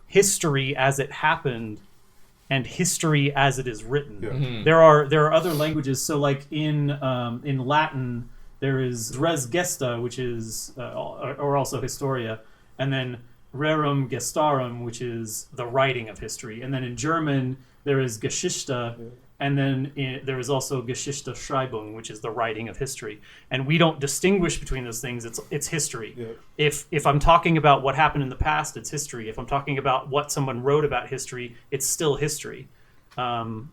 history as it happened and history as it is written. Yeah. There are other languages. So like in Latin, there is res gesta, which is or also historia, and then rerum gestarum, which is the writing of history. And then in German, there is Geschichte, and then there is also Geschichte Schreibung, which is the writing of history. And we don't distinguish between those things. It's history. Yeah. If I'm talking about what happened in the past, it's history. If I'm talking about what someone wrote about history, it's still history. And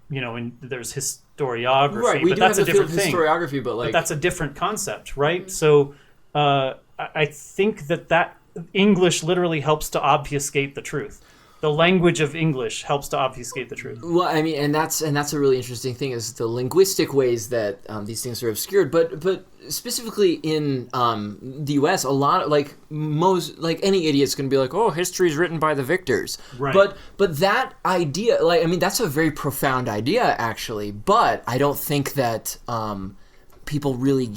there's historiography. Right, we but do that's have a the field different of thing. historiography, but But that's a different concept, right? So I think that English literally helps to obfuscate the truth. The language of English helps to obfuscate the truth. Well, I mean, and that's a really interesting thing is the linguistic ways that these things are obscured. But specifically in the U.S., a lot of any idiot's going to be like, oh, history is written by the victors. Right. But that idea, that's a very profound idea actually. But I don't think that people really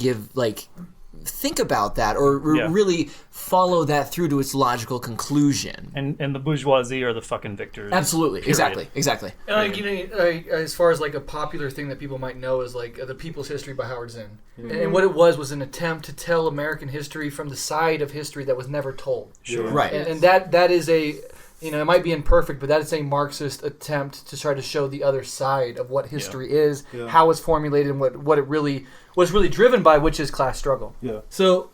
think about that or really follow that through to its logical conclusion. And the bourgeoisie are the fucking victors. Absolutely. Period. Exactly. And as far as like a popular thing that people might know is like The People's History by Howard Zinn. And what it was an attempt to tell American history from the side of history that was never told. Sure. Right. And that is a, it might be imperfect, but that is a Marxist attempt to try to show the other side of what history is, how it's formulated, and what it really was really driven by, which is class struggle. Yeah. So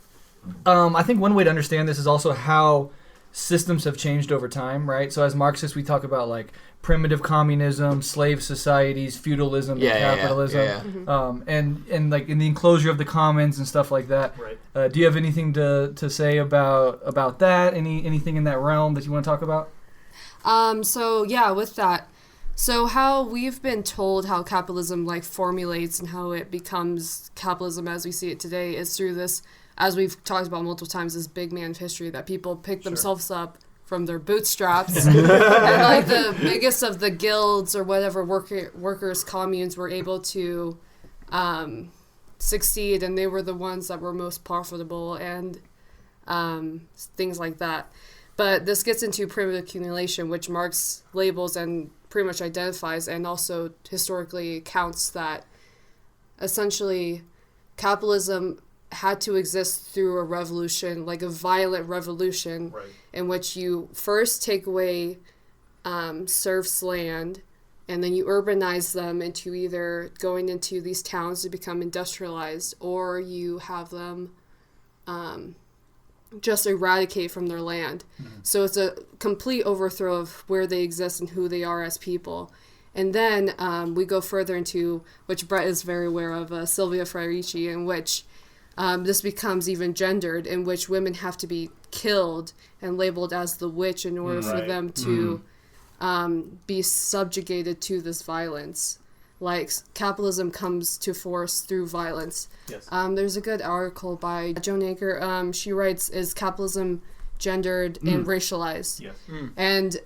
I think one way to understand this is also how systems have changed over time, right? So as Marxists, we talk about like primitive communism, slave societies, feudalism, and capitalism, and like in the enclosure of the commons and stuff like that. Right. Do you have anything to say about that? Anything in that realm that you want to talk about? With that. So how we've been told how capitalism formulates and how it becomes capitalism as we see it today is through this, as we've talked about multiple times, this big man of history that people pick themselves up from their bootstraps. And the biggest of the guilds or whatever workers' communes were able to succeed, and they were the ones that were most profitable and things like that. But this gets into primitive accumulation, which Marx labels and pretty much identifies and also historically counts that essentially capitalism had to exist through a revolution, like a violent revolution, in which you first take away serfs' land, and then you urbanize them into either going into these towns to become industrialized, or you have them just eradicate from their land. So it's a complete overthrow of where they exist and who they are as people. And then we go further into, which Brett is very aware of, Silvia Federici, in which this becomes even gendered, in which women have to be killed and labeled as the witch in order for them to be subjugated to this violence. Like, capitalism comes to force through violence. Yes. There's a good article by Joan Anchor. She writes, "Is capitalism gendered and racialized?" Yes. And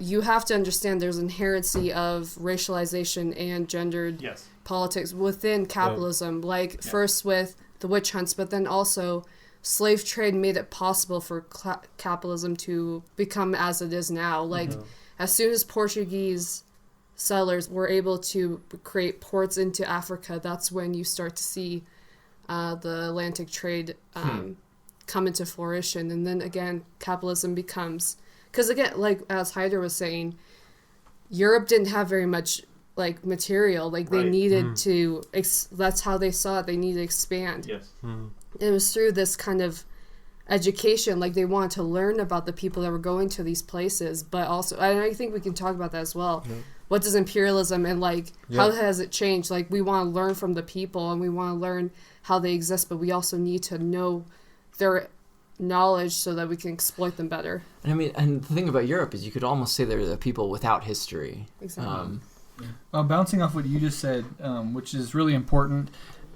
you have to understand there's inherency of racialization and gendered politics within capitalism. First with the witch hunts, but then also slave trade made it possible for capitalism to become as it is now. As soon as Portuguese settlers were able to create ports into Africa, that's when you start to see the Atlantic trade come into fruition. And then again, capitalism becomes, because again, as Hyder was saying, Europe didn't have very much material. They needed to, that's how they saw it, they needed to expand. Yes. It was through this kind of education, they wanted to learn about the people that were going to these places, but also, and I think we can talk about that as well. What does imperialism and how has it changed? We want to learn from the people and we want to learn how they exist, but we also need to know their knowledge so that we can exploit them better. And the thing about Europe is you could almost say they're the people without history. Exactly. Bouncing off what you just said, which is really important,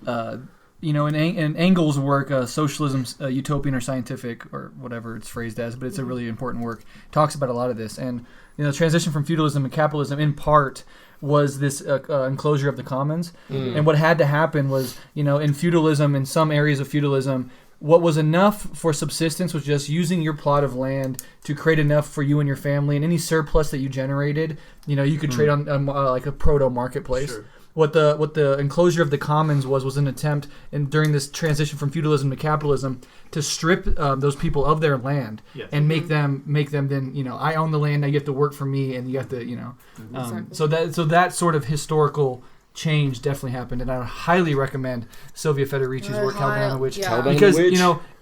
in Engels' work, Socialism, Utopian or Scientific, or whatever it's phrased as, but it's a really important work, talks about a lot of this. And transition from feudalism to capitalism, in part, was this enclosure of the commons. And what had to happen was, in feudalism, in some areas of feudalism, what was enough for subsistence was just using your plot of land to create enough for you and your family, and any surplus that you generated, you could trade on a proto marketplace. Sure. What the enclosure of the commons was an attempt, and during this transition from feudalism to capitalism, to strip those people of their land and make them then I own the land, now you have to work for me, and you have to Exactly. so that sort of historical change definitely happened, and I would highly recommend Silvia Federici's work, Hellbound on the Witch, because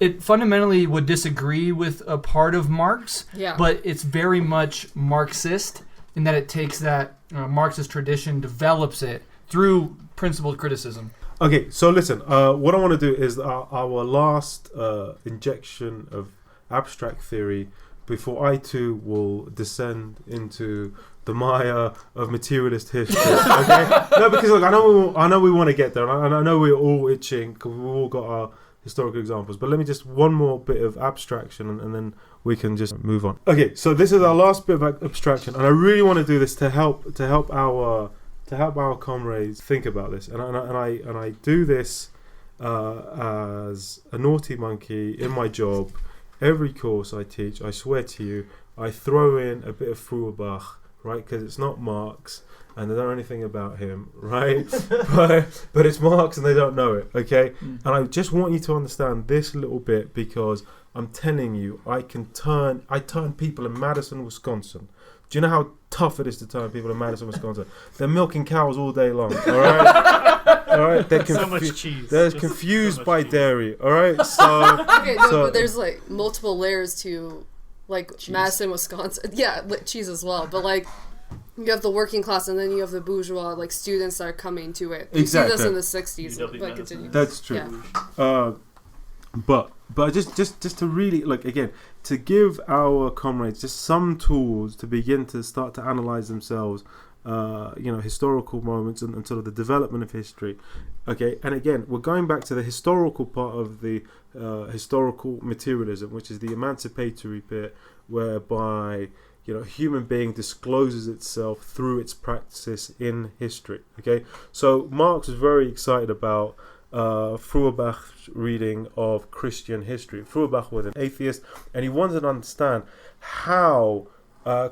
it fundamentally would disagree with a part of Marx, but it's very much Marxist in that it takes that Marxist tradition, develops it through principled criticism. Okay, so listen. What I want to do is our last injection of abstract theory before I too will descend into the mire of materialist history. Okay, no, because look, I know we want to get there, and I know we're all itching because we've all got our historical examples. But let me just one more bit of abstraction, and then we can just move on. Okay, so this is our last bit of abstraction, and I really want to do this to help our comrades think about this, and I do this as a naughty monkey in my job. Every course I teach, I swear to you, I throw in a bit of Feuerbach, right? Because it's not Marx, and they don't know anything about him, right? but it's Marx, and they don't know it, okay? And I just want you to understand this little bit, because I'm telling you, I turn people in Madison, Wisconsin. Do you know how tough it is to turn people in Madison, Wisconsin? They're milking cows all day long, all right? All right? They're so much cheese. They're Just confused so by cheese. dairy, all right? So, Okay, no, but there's like multiple layers to like Cheese. Madison, Wisconsin. Yeah, cheese as well. But like you have the working class, and then you have the bourgeois, like students that are coming to it. You see this in the 60s. UW But Madison. continue. that's true. Yeah. But just to really, like, again, to give our comrades just some tools to begin to start to analyze themselves, historical moments and sort of the development of history. Okay, and again, we're going back to the historical part of the historical materialism, which is the emancipatory bit, whereby human being discloses itself through its practices in history. Okay, so Marx was very excited about Feuerbach's reading of Christian history. Feuerbach was an atheist, and he wanted to understand how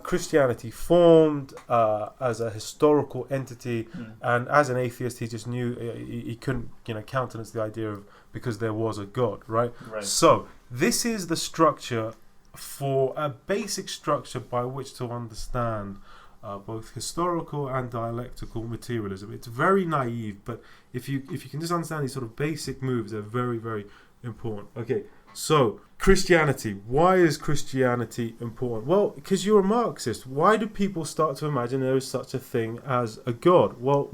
Christianity formed as a historical entity, and as an atheist, he just knew he couldn't, countenance the idea of, because there was a God, right? So this is the structure, for a basic structure by which to understand both historical and dialectical materialism. It's very naive, but if you can just understand these sort of basic moves, they're very, very important. Okay, so Christianity. Why is Christianity important? Well, because you're a Marxist. Why do people start to imagine there is such a thing as a God? Well,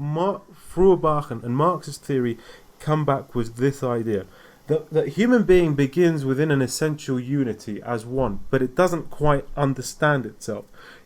Feuerbach and Marxist theory come back with this idea. That human being begins within an essential unity as one, but it doesn't quite understand itself.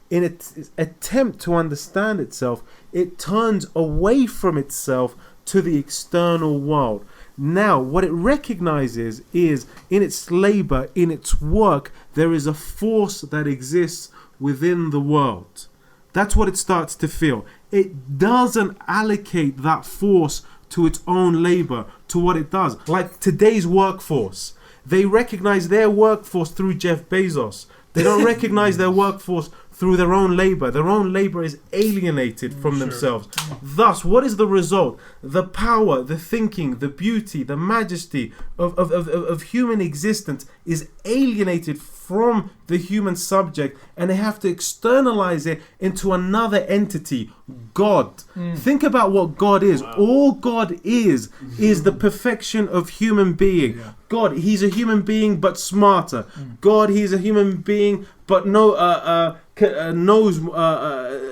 In its attempt to understand itself, it turns away from itself to the external world. Now, what it recognizes is, in its labor, in its work, there is a force that exists within the world. That's what it starts to feel. It doesn't allocate that force to its own labor, to what it does. Like today's workforce. They recognize their workforce through Jeff Bezos. They don't recognize their workforce through their own labor. Their own labor is alienated from themselves. Thus, what is the result? The power, the thinking, the beauty, the majesty of human existence is alienated from the human subject, and they have to externalize it into another entity, God. Think about what God is. Wow. All God is the perfection of human being. Yeah. God, he's a human being but smarter. God, he's a human being but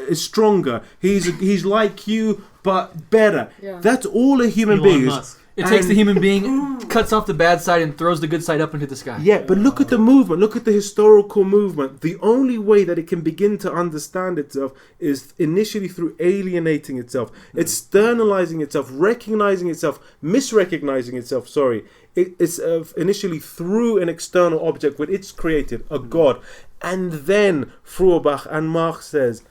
is stronger. He's like you but better. Yeah. That's all a human being is. It takes the human being, cuts off the bad side, and throws the good side up into the sky. Yeah, but look at the movement. Look at the historical movement. The only way that it can begin to understand itself is initially through alienating itself, externalizing itself, recognizing itself, misrecognizing itself, It's initially through an external object when it's created, a God. And then Feuerbach and Marx says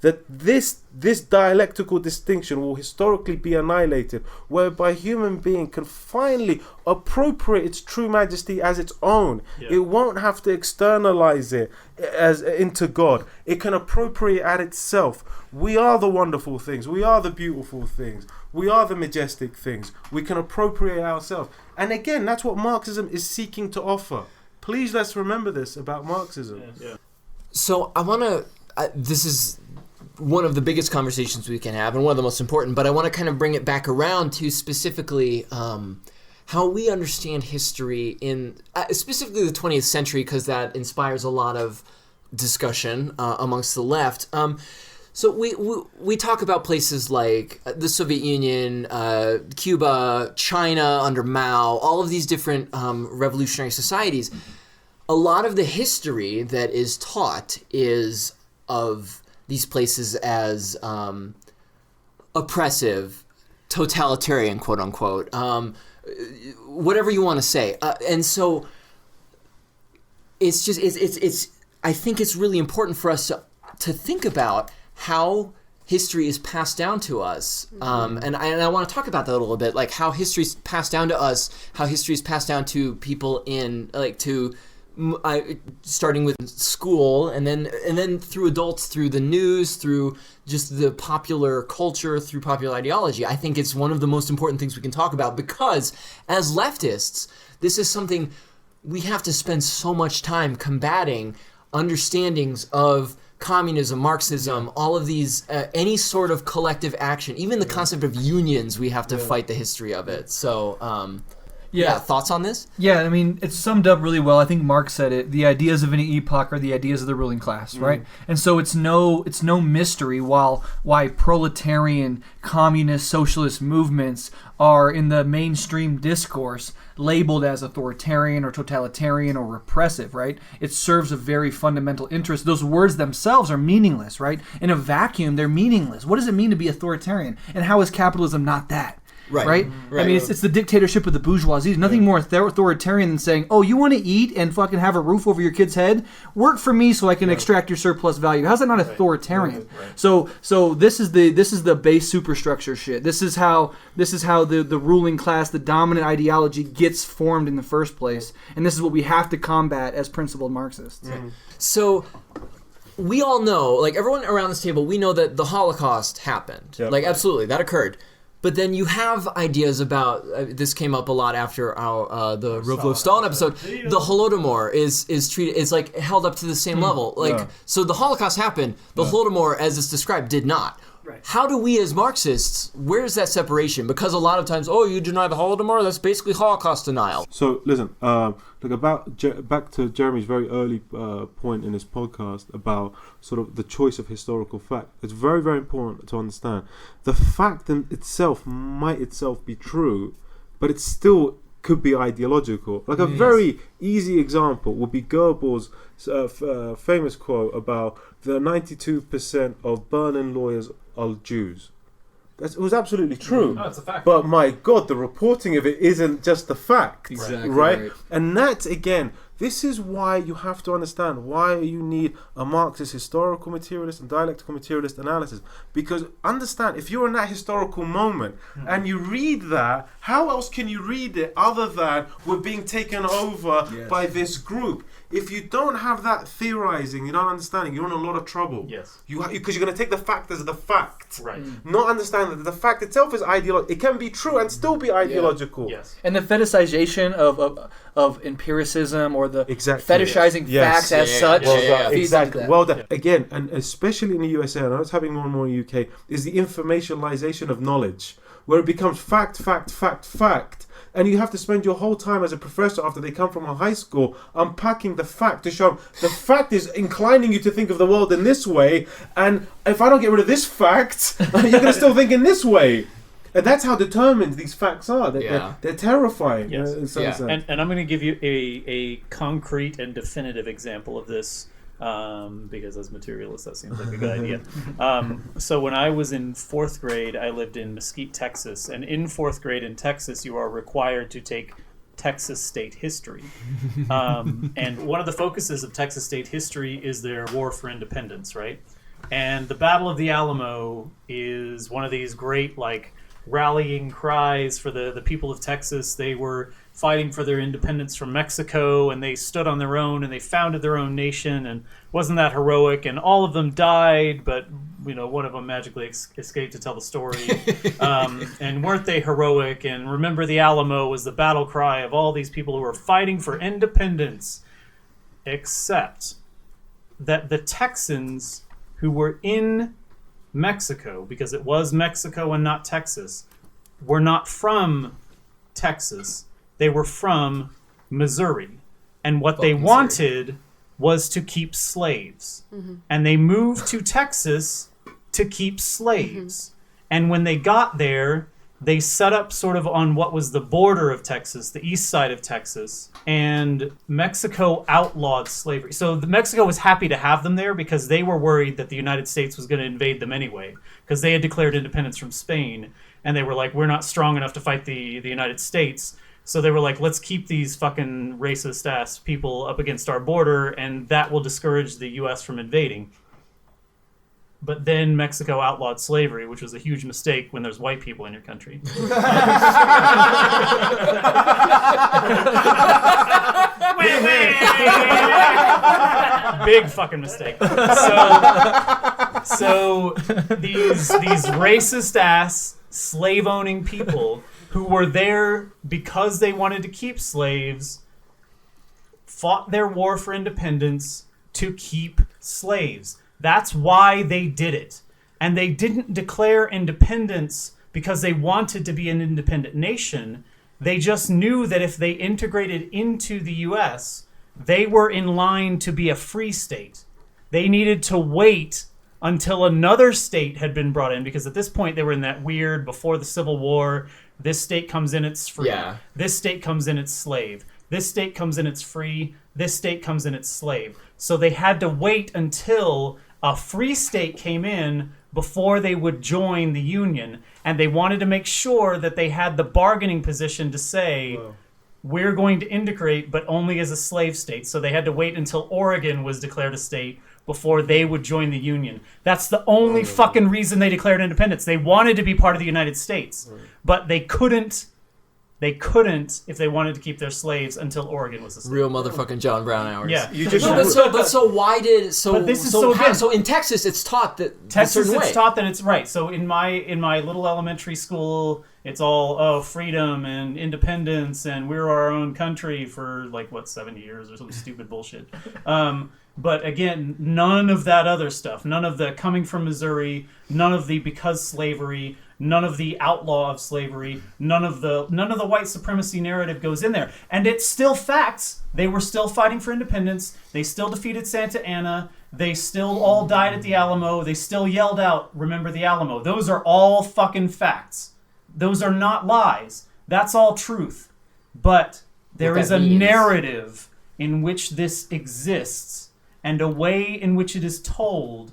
that this dialectical distinction will historically be annihilated, whereby human being can finally appropriate its true majesty as its own. Yeah. It won't have to externalize it as into God. It can appropriate at itself. We are the wonderful things. We are the beautiful things. We are the majestic things. We can appropriate ourselves. And again, that's what Marxism is seeking to offer. Please, let's remember this about Marxism. Yeah. So I want to... this is one of the biggest conversations we can have and one of the most important, but I want to kind of bring it back around to specifically how we understand history in specifically the 20th century, because that inspires a lot of discussion amongst the left. So we talk about places like the Soviet Union, Cuba, China under Mao, all of these different revolutionary societies. A lot of the history that is taught is of these places as oppressive, totalitarian, quote unquote, whatever you want to say. And so it's I think it's really important for us to think about how history is passed down to us. And I want to talk about that a little bit, like how history is passed down to us, how history is passed down to people in, like, starting with school and then through adults, through the news, through just the popular culture, through popular ideology. I think it's one of the most important things we can talk about, because as leftists, this is something we have to spend so much time combating understandings of communism, Marxism, all of these, any sort of collective action, even the concept of unions, we have to fight the history of it. So, yeah, thoughts on this? Yeah, I mean, it's summed up really well. I think Marx said it. The ideas of any epoch are the ideas of the ruling class, right? And so it's no mystery why proletarian, communist, socialist movements are in the mainstream discourse labeled as authoritarian or totalitarian or repressive, right? It serves a very fundamental interest. Those words themselves are meaningless, right? In a vacuum, they're meaningless. What does it mean to be authoritarian? And how is capitalism not that? Right? I mean, it's the dictatorship of the bourgeoisie. There's nothing more authoritarian than saying, oh, you want to eat and fucking have a roof over your kid's head? Work for me so I can extract your surplus value. How's that not authoritarian? So this is the base superstructure shit. This is how the ruling class, the dominant ideology gets formed in the first place. And this is what we have to combat as principled Marxists. So we all know, like everyone around this table, we know that the Holocaust happened. Like, absolutely, that occurred. But then you have ideas about, this came up a lot after the Rivlov Stalin episode, the Holodomor is treated, is like held up to the same level. Like, so the Holocaust happened, the Holodomor, as it's described, did not. Right. How do we as Marxists, where's that separation? Because a lot of times, you deny the Holodomor, that's basically Holocaust denial. So listen, back to Jeremy's very early point in this podcast about sort of the choice of historical fact. It's very, very important to understand. The fact in itself might itself be true, but it still could be ideological. Like a very easy example would be Goebbels' famous quote about the 92% of Berlin lawyers are Jews. It was absolutely true. Oh, it's a fact. But my God, the reporting of it isn't just the fact. Exactly right? And that's, again, this is why you have to understand why you need a Marxist historical materialist and dialectical materialist analysis. Because understand, if you're in that historical moment and you read that, how else can you read it other than we're being taken over by this group? If you don't have that theorizing, you're not understanding, you're in a lot of trouble. Yes. Because you're going to take the fact as the fact. Right. Not understand that the fact itself is ideological. It can be true and still be ideological. Yes. And the fetishization of empiricism or the fetishizing facts as such. Exactly. Well done. Again, and especially in the USA, and I know it's happening more and more in the UK, is the informationalization of knowledge, where it becomes fact. And you have to spend your whole time as a professor after they come from a high school unpacking the fact to show them the fact is inclining you to think of the world in this way. And if I don't get rid of this fact, you're going to still think in this way. And that's how determined these facts are. They're terrifying. Yes. And I'm going to give you a concrete and definitive example of this. Because as materialists, that seems like a good idea. So when I was in 4th grade, I lived in Mesquite, Texas. And in 4th grade in Texas, you are required to take Texas state history. And one of the focuses of Texas state history is their war for independence, right? And the Battle of the Alamo is one of these great, like, rallying cries for the people of Texas. They were fighting for their independence from Mexico, and they stood on their own, and they founded their own nation, and wasn't that heroic? And all of them died, but one of them magically escaped to tell the story. And weren't they heroic? And remember, the Alamo was the battle cry of all these people who were fighting for independence, except that the Texans who were in Mexico, because it was Mexico and not Texas, were not from Texas. They were from Missouri. And what they wanted was to keep slaves. And they moved to Texas to keep slaves. And when they got there, they set up sort of on what was the border of Texas, the east side of Texas, and Mexico outlawed slavery. So Mexico was happy to have them there because they were worried that the United States was going to invade them anyway, because they had declared independence from Spain, and they were like, we're not strong enough to fight the United States. So they were like, let's keep these fucking racist-ass people up against our border, and that will discourage the U.S. from invading. But then Mexico outlawed slavery, which was a huge mistake when there's white people in your country. Big fucking mistake. So these racist-ass, slave-owning people who were there because they wanted to keep slaves fought their war for independence to keep slaves. That's why they did it. And they didn't declare independence because they wanted to be an independent nation. They just knew that if they integrated into the U.S., they were in line to be a free state. They needed to wait until another state had been brought in, because at this point they were in that weird, before the Civil War, this state comes in, it's free. Yeah. This state comes in, it's slave. This state comes in, it's free. This state comes in, it's slave. So they had to wait until a free state came in before they would join the Union. And they wanted to make sure that they had the bargaining position to say, we're going to integrate, but only as a slave state. So they had to wait until Oregon was declared a state before they would join the Union. That's the only fucking reason they declared independence. They wanted to be part of the United States, but they couldn't if they wanted to keep their slaves until Oregon was a state. Real motherfucking John Brown hours. Yeah. So in Texas it's taught that Texas a certain it's way. taught that it's right. So in my little elementary school, it's all freedom and independence and we're our own country for 7 years or some stupid bullshit. But again, none of that other stuff, none of the coming from Missouri, none of the because slavery, none of the outlaw of slavery, none of the white supremacy narrative goes in there. And it's still facts. They were still fighting for independence. They still defeated Santa Anna. They still all died at the Alamo. They still yelled out, "Remember the Alamo." Those are all fucking facts. Those are not lies. That's all truth. But there is a narrative in which this exists, and a way in which it is told,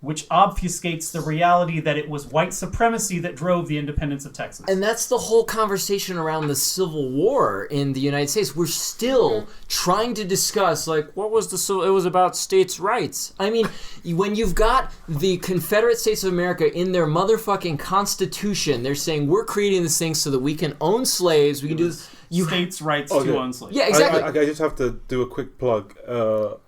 which obfuscates the reality that it was white supremacy that drove the independence of Texas. And that's the whole conversation around the Civil War in the United States. We're still trying to discuss, what was the Civil... It was about states' rights. I mean, when you've got the Confederate States of America in their motherfucking Constitution, they're saying, we're creating this thing so that we can own slaves, we can do this... States' rights to own slaves. Yeah, exactly. I just have to do a quick plug.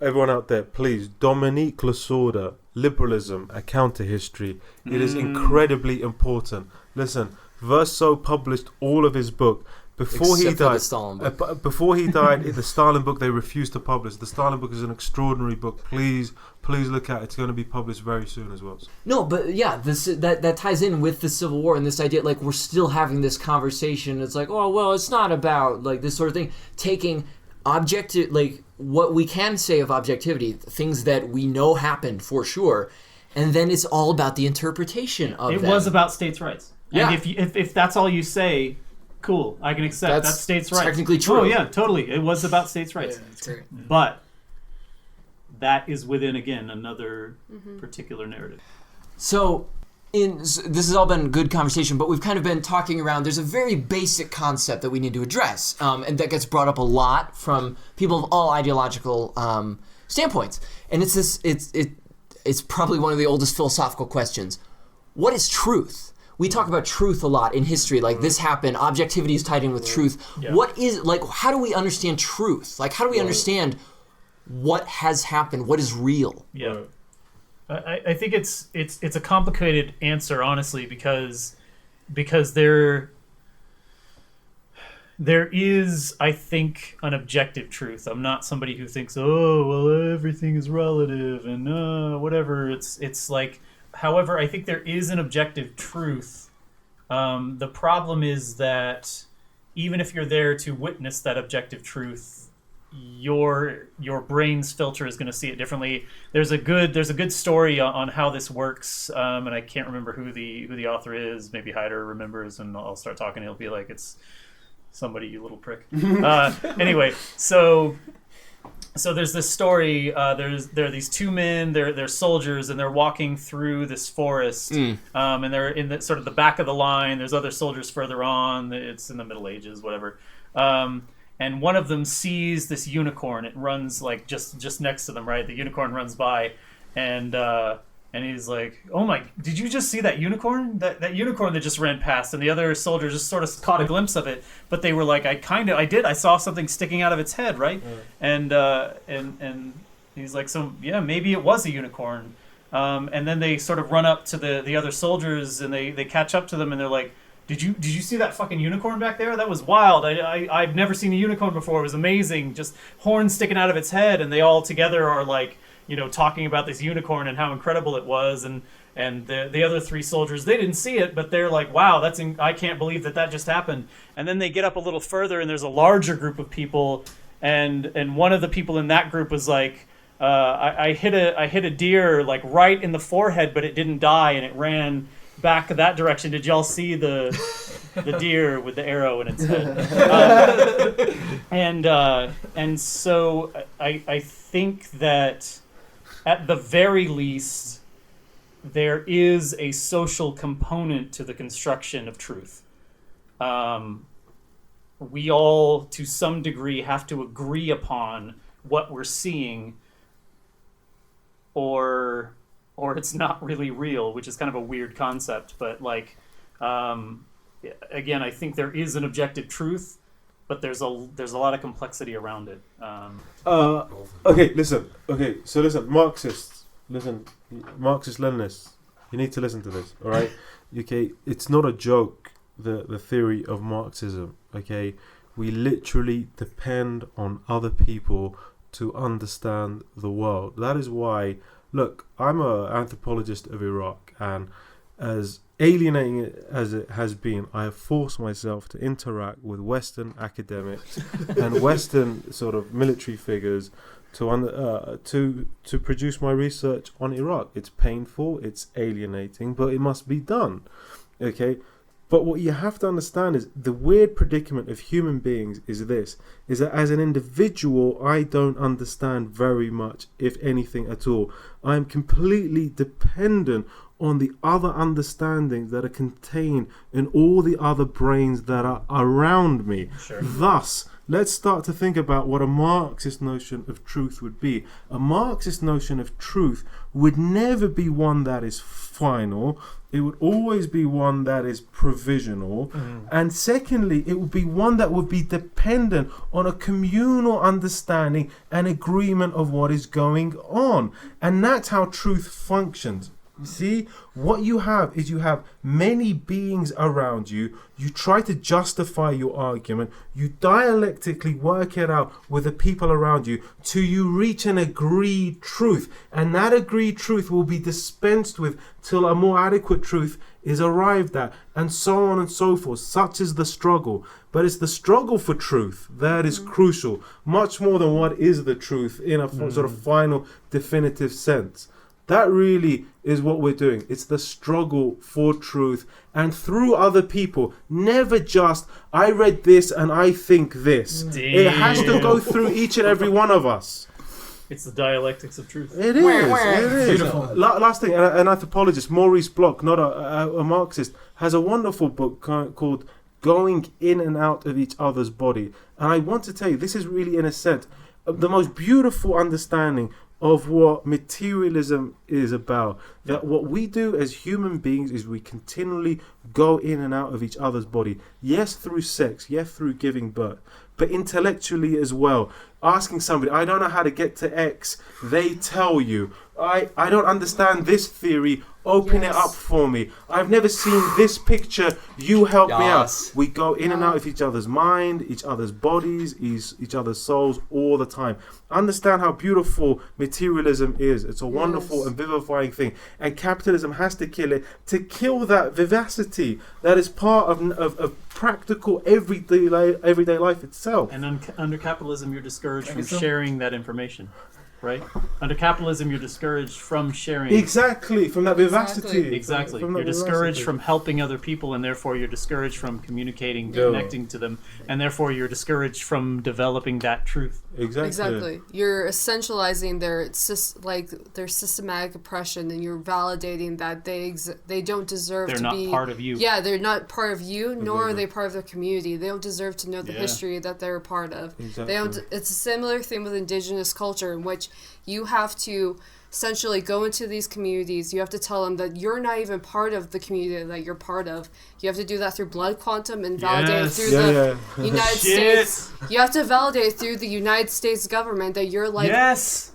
Everyone out there, please, Dominique Lasorda, Liberalism, A Counter History. It is incredibly important. Listen, Verso published all of his book. Before he died, the Stalin book they refused to publish. The Stalin book is an extraordinary book. Please look at it. It's going to be published very soon as well. No, but yeah, that ties in with the Civil War and this idea, we're still having this conversation. It's it's not about this sort of thing. Taking objective, what we can say of objectivity, things that we know happened for sure, and then it's all about the interpretation of them. It was about states' rights. Yeah. And if that's all you say, cool, I can accept that's states' rights. Technically true. Oh yeah, totally. It was about states' rights. Yeah, that's great. But that is within, again, another particular narrative. So, this has all been good conversation, but we've kind of been talking around. There's a very basic concept that we need to address, and that gets brought up a lot from people of all ideological standpoints. And it's this. It's probably one of the oldest philosophical questions. What is truth? We talk about truth a lot in history, this happened, objectivity is tied in with truth. Yeah. What is, how do we understand truth? How do we understand what has happened, what is real? Yeah. I think it's a complicated answer, honestly, because there is, I think, an objective truth. I'm not somebody who thinks, everything is relative and whatever. However, I think there is an objective truth. The problem is that even if you're there to witness that objective truth, your brain's filter is going to see it differently. There's a good story on how this works, and I can't remember who the author is. Maybe Hyder remembers, and I'll start talking. He'll be like, it's somebody, you little prick. Anyway, so there's this story. There are these two men. They're soldiers, and they're walking through this forest. And they're in the sort of the back of the line. There's other soldiers further on. It's in the Middle Ages, whatever. And one of them sees this unicorn. It runs like just next to them, right? The unicorn runs by, and he's like, "Oh my! Did you just see that unicorn? That unicorn that just ran past?" And the other soldier just sort of caught a glimpse of it, but they were like, "I did. I saw something sticking out of its head, right?" And he's like, "So yeah, maybe it was a unicorn." And then they sort of run up to the other soldiers, and they catch up to them, and they're like, Did you see that fucking unicorn back there? That was wild. I've never seen a unicorn before. It was amazing. Just horns sticking out of its head, and they all together are like, talking about this unicorn and how incredible it was. And the other three soldiers, they didn't see it, but they're like, wow, I can't believe that just happened. And then they get up a little further, and there's a larger group of people, and one of the people in that group was like, I hit a deer like right in the forehead, but it didn't die, and it ran back that direction. Did y'all see the deer with the arrow in its head? And so I think that at the very least there is a social component to the construction of truth. We all, to some degree, have to agree upon what we're seeing, or it's not really real, which is kind of a weird concept. But again, I think there is an objective truth, but there's a lot of complexity around it. Okay, listen, Marxists, Marxist-Leninists, you need to listen to this, all right? Okay, it's not a joke, the theory of Marxism, okay? We literally depend on other people to understand the world. That is why, look, I'm an anthropologist of Iraq, and as alienating as it has been, I have forced myself to interact with Western academics and Western sort of military figures to produce my research on Iraq. It's painful, it's alienating, but it must be done. Okay? But what you have to understand is the weird predicament of human beings is that as an individual, I don't understand very much, if anything at all. I am completely dependent on the other understandings that are contained in all the other brains that are around me. Sure. Thus, let's start to think about what a Marxist notion of truth would be. A Marxist notion of truth would never be one that is final. It would always be one that is provisional. Mm. And secondly, it would be one that would be dependent on a communal understanding and agreement of what is going on. And that's how truth functions. See, what you have is you have many beings around you. You try to justify your argument. You dialectically work it out with the people around you till you reach an agreed truth. And that agreed truth will be dispensed with till a more adequate truth is arrived at, and so on and so forth. Such is the struggle. But it's the struggle for truth that is crucial, much more than what is the truth in a sort of final, definitive sense. That really is what we're doing. It's the struggle for truth, and through other people. Never just, I read this and I think this. Damn. It has to go through each and every one of us. It's the dialectics of truth. It is. Beautiful. Last thing, an anthropologist, Maurice Bloch, not a Marxist, has a wonderful book called Going In and Out of Each Other's Body. And I want to tell you, this is really, in a sense, the most beautiful understanding of what materialism is about. That what we do as human beings is we continually go in and out of each other's body. Yes, through sex, yes, through giving birth, but intellectually as well. Asking somebody, I don't know how to get to X, they tell you. I don't understand this theory. Open it up for me. I've never seen this picture. You help me out. We go in and out of each other's mind, each other's bodies, each other's souls all the time. Understand how beautiful materialism is. It's a wonderful and vivifying thing. And capitalism has to kill it to kill that vivacity that is part of practical everyday life itself. And under capitalism, you're discouraged from sharing that information. Right? Under capitalism, you're discouraged from sharing. Exactly, from that vivacity. Exactly. You're discouraged from helping other people, and therefore you're discouraged from communicating, connecting to them, and therefore you're discouraged from developing that truth. Exactly. You're essentializing their systematic oppression, and you're validating that they don't deserve to be... They're not part of you. Yeah, they're not part of you, nor are they part of their community. They don't deserve to know the history that they're a part of. Exactly. It's a similar thing with indigenous culture, in which you have to essentially go into these communities. You have to tell them that you're not even part of the community that you're part of. You have to do that through blood quantum and validate it through the United States. You have to validate through the United States government that you're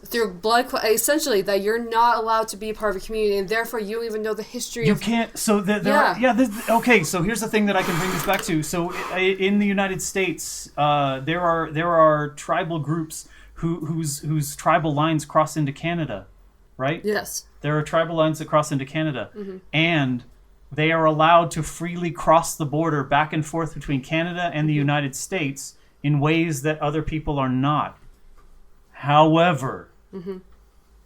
through blood essentially that you're not allowed to be part of a community, and therefore you don't even know the history. You can't. So okay. So here's the thing that I can bring this back to. So in the United States, there are tribal groups whose tribal lines cross into Canada, right? Yes. There are tribal lines that cross into Canada, and they are allowed to freely cross the border back and forth between Canada and the United States in ways that other people are not. However,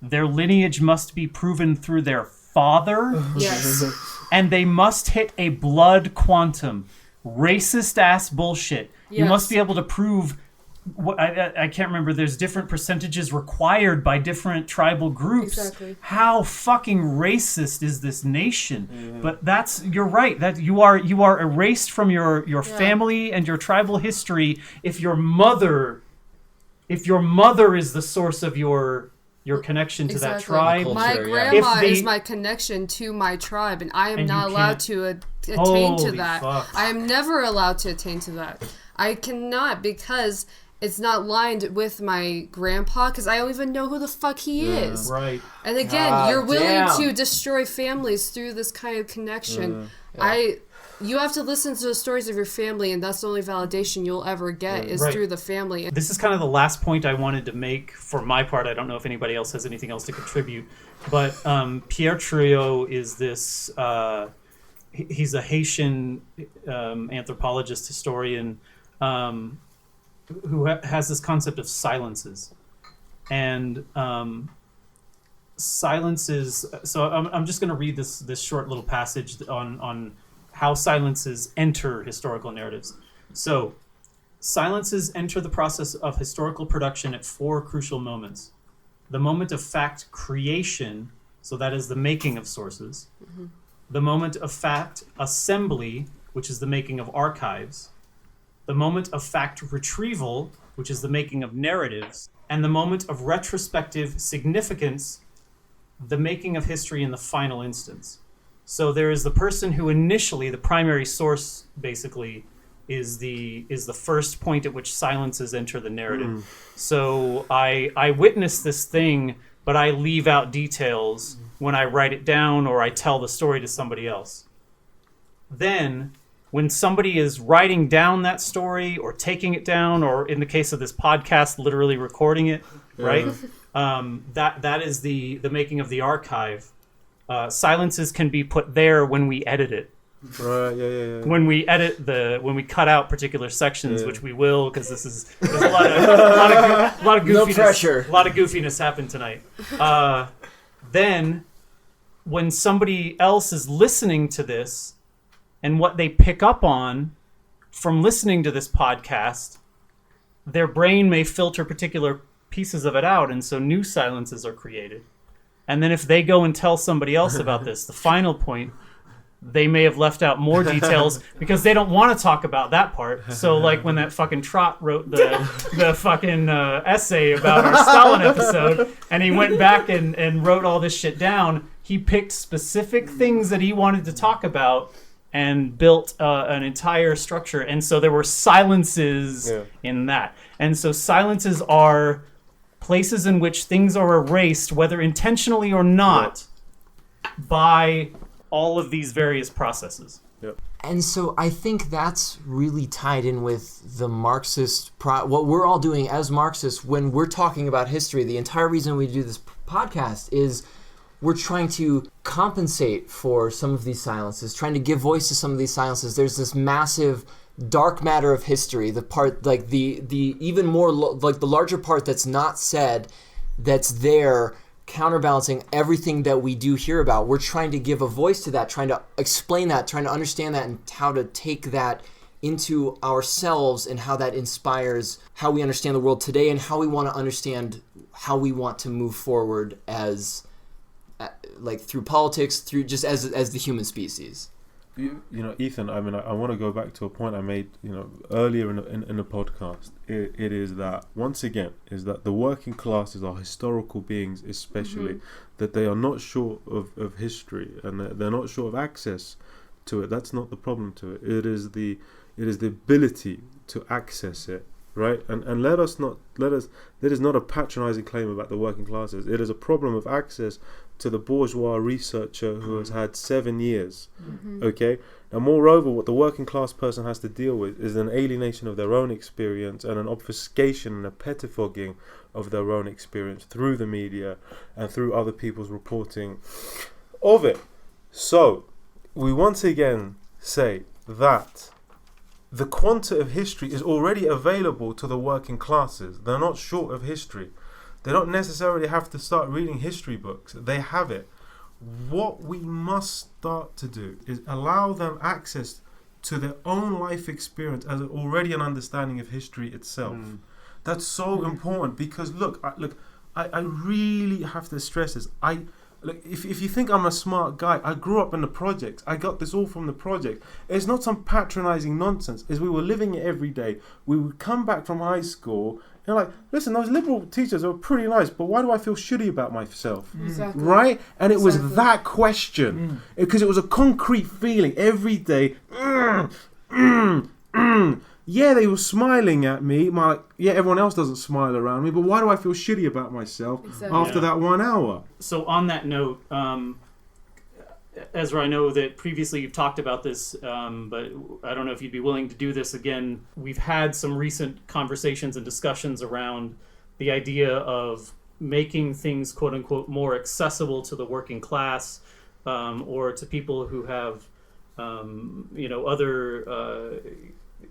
their lineage must be proven through their father, and they must hit a blood quantum. Racist ass bullshit. You must be able to prove... I can't remember. There's different percentages required by different tribal groups. Exactly. How fucking racist is this nation? But you're right. That you are erased from your family and your tribal history if your mother is the source of your connection to that tribe. My grandma is my connection to my tribe, and I am not allowed to attain to that. Fuck. I am never allowed to attain to that. I cannot, because it's not lined with my grandpa, because I don't even know who the fuck he is. Right. And again, you're willing to destroy families through this kind of connection. You have to listen to the stories of your family, and that's the only validation you'll ever get is through the family. This is kind of the last point I wanted to make for my part. I don't know if anybody else has anything else to contribute, but Pierre Trudeau is this... he's a Haitian anthropologist, historian, who has this concept of silences. And silences... So I'm just going to read this short little passage on how silences enter historical narratives. So, silences enter the process of historical production at 4 crucial moments. The moment of fact creation, so that is the making of sources. The moment of fact assembly, which is the making of archives. The moment of fact retrieval, which is the making of narratives. And the moment of retrospective significance, the making of history in the final instance. So there is the person who initially, the primary source basically, is the first point at which silences enter the narrative. So I witness this thing, but I leave out details when I write it down or I tell the story to somebody else. Then, when somebody is writing down that story or taking it down, or in the case of this podcast, literally recording it, right? That is the making of the archive. Silences can be put there when we edit it. Right. Yeah. When we cut out particular sections, which we will, because there's a lot of goofiness. No pressure. A lot of goofiness happened tonight. Then, when somebody else is listening to this, and what they pick up on from listening to this podcast, their brain may filter particular pieces of it out, and so new silences are created. And then if they go and tell somebody else about this, the final point, they may have left out more details because they don't want to talk about that part. So like when that fucking Trot wrote the fucking essay about our Stalin episode, and he went back and wrote all this shit down, he picked specific things that he wanted to talk about and built an entire structure. And so there were silences in that. And so silences are places in which things are erased, whether intentionally or not, by all of these various processes. And so I think that's really tied in with the Marxist, what we're all doing as Marxists when we're talking about history. The entire reason we do this podcast is we're trying to compensate for some of these silences, trying to give voice to some of these silences. There's this massive dark matter of history, the part, like the even more, like the larger part that's not said, that's there, counterbalancing everything that we do hear about. We're trying to give a voice to that, trying to explain that, trying to understand that, and how to take that into ourselves and how that inspires how we understand the world today and how we want to understand how we want to move forward as like through politics, through just as the human species. You know, Ethan, I mean, I want to go back to a point I made, you know, earlier in the podcast. It is that, once again, is that the working classes are historical beings, especially, that they are not short of history, and they're not short of access to it. That's not the problem to it. It is the ability to access it, right? And that is not a patronizing claim about the working classes. It is a problem of access to the bourgeois researcher who has had 7 years. Okay, now moreover, what the working class person has to deal with is an alienation of their own experience and an obfuscation and a pettifogging of their own experience through the media and through other people's reporting of it. So we once again say that the quanta of history is already available to the working classes. They're not short of history. They don't necessarily have to start reading history books. They have it. What we must start to do is allow them access to their own life experience as already an understanding of history itself. That's so important because I really have to stress this. If you think I'm a smart guy, I grew up in the projects. I got this all from the project. It's not some patronizing nonsense. As we were living it every day, we would come back from high school. You're like, listen, those liberal teachers are pretty nice, but why do I feel shitty about myself? Exactly. Right? And it was that question. Because it was a concrete feeling every day. Yeah, they were smiling at me. Everyone else doesn't smile around me, but why do I feel shitty about myself after that 1 hour? So on that note, Ezra, I know that previously you've talked about this, but I don't know if you'd be willing to do this again. We've had some recent conversations and discussions around the idea of making things, quote unquote, more accessible to the working class, or to people who have, other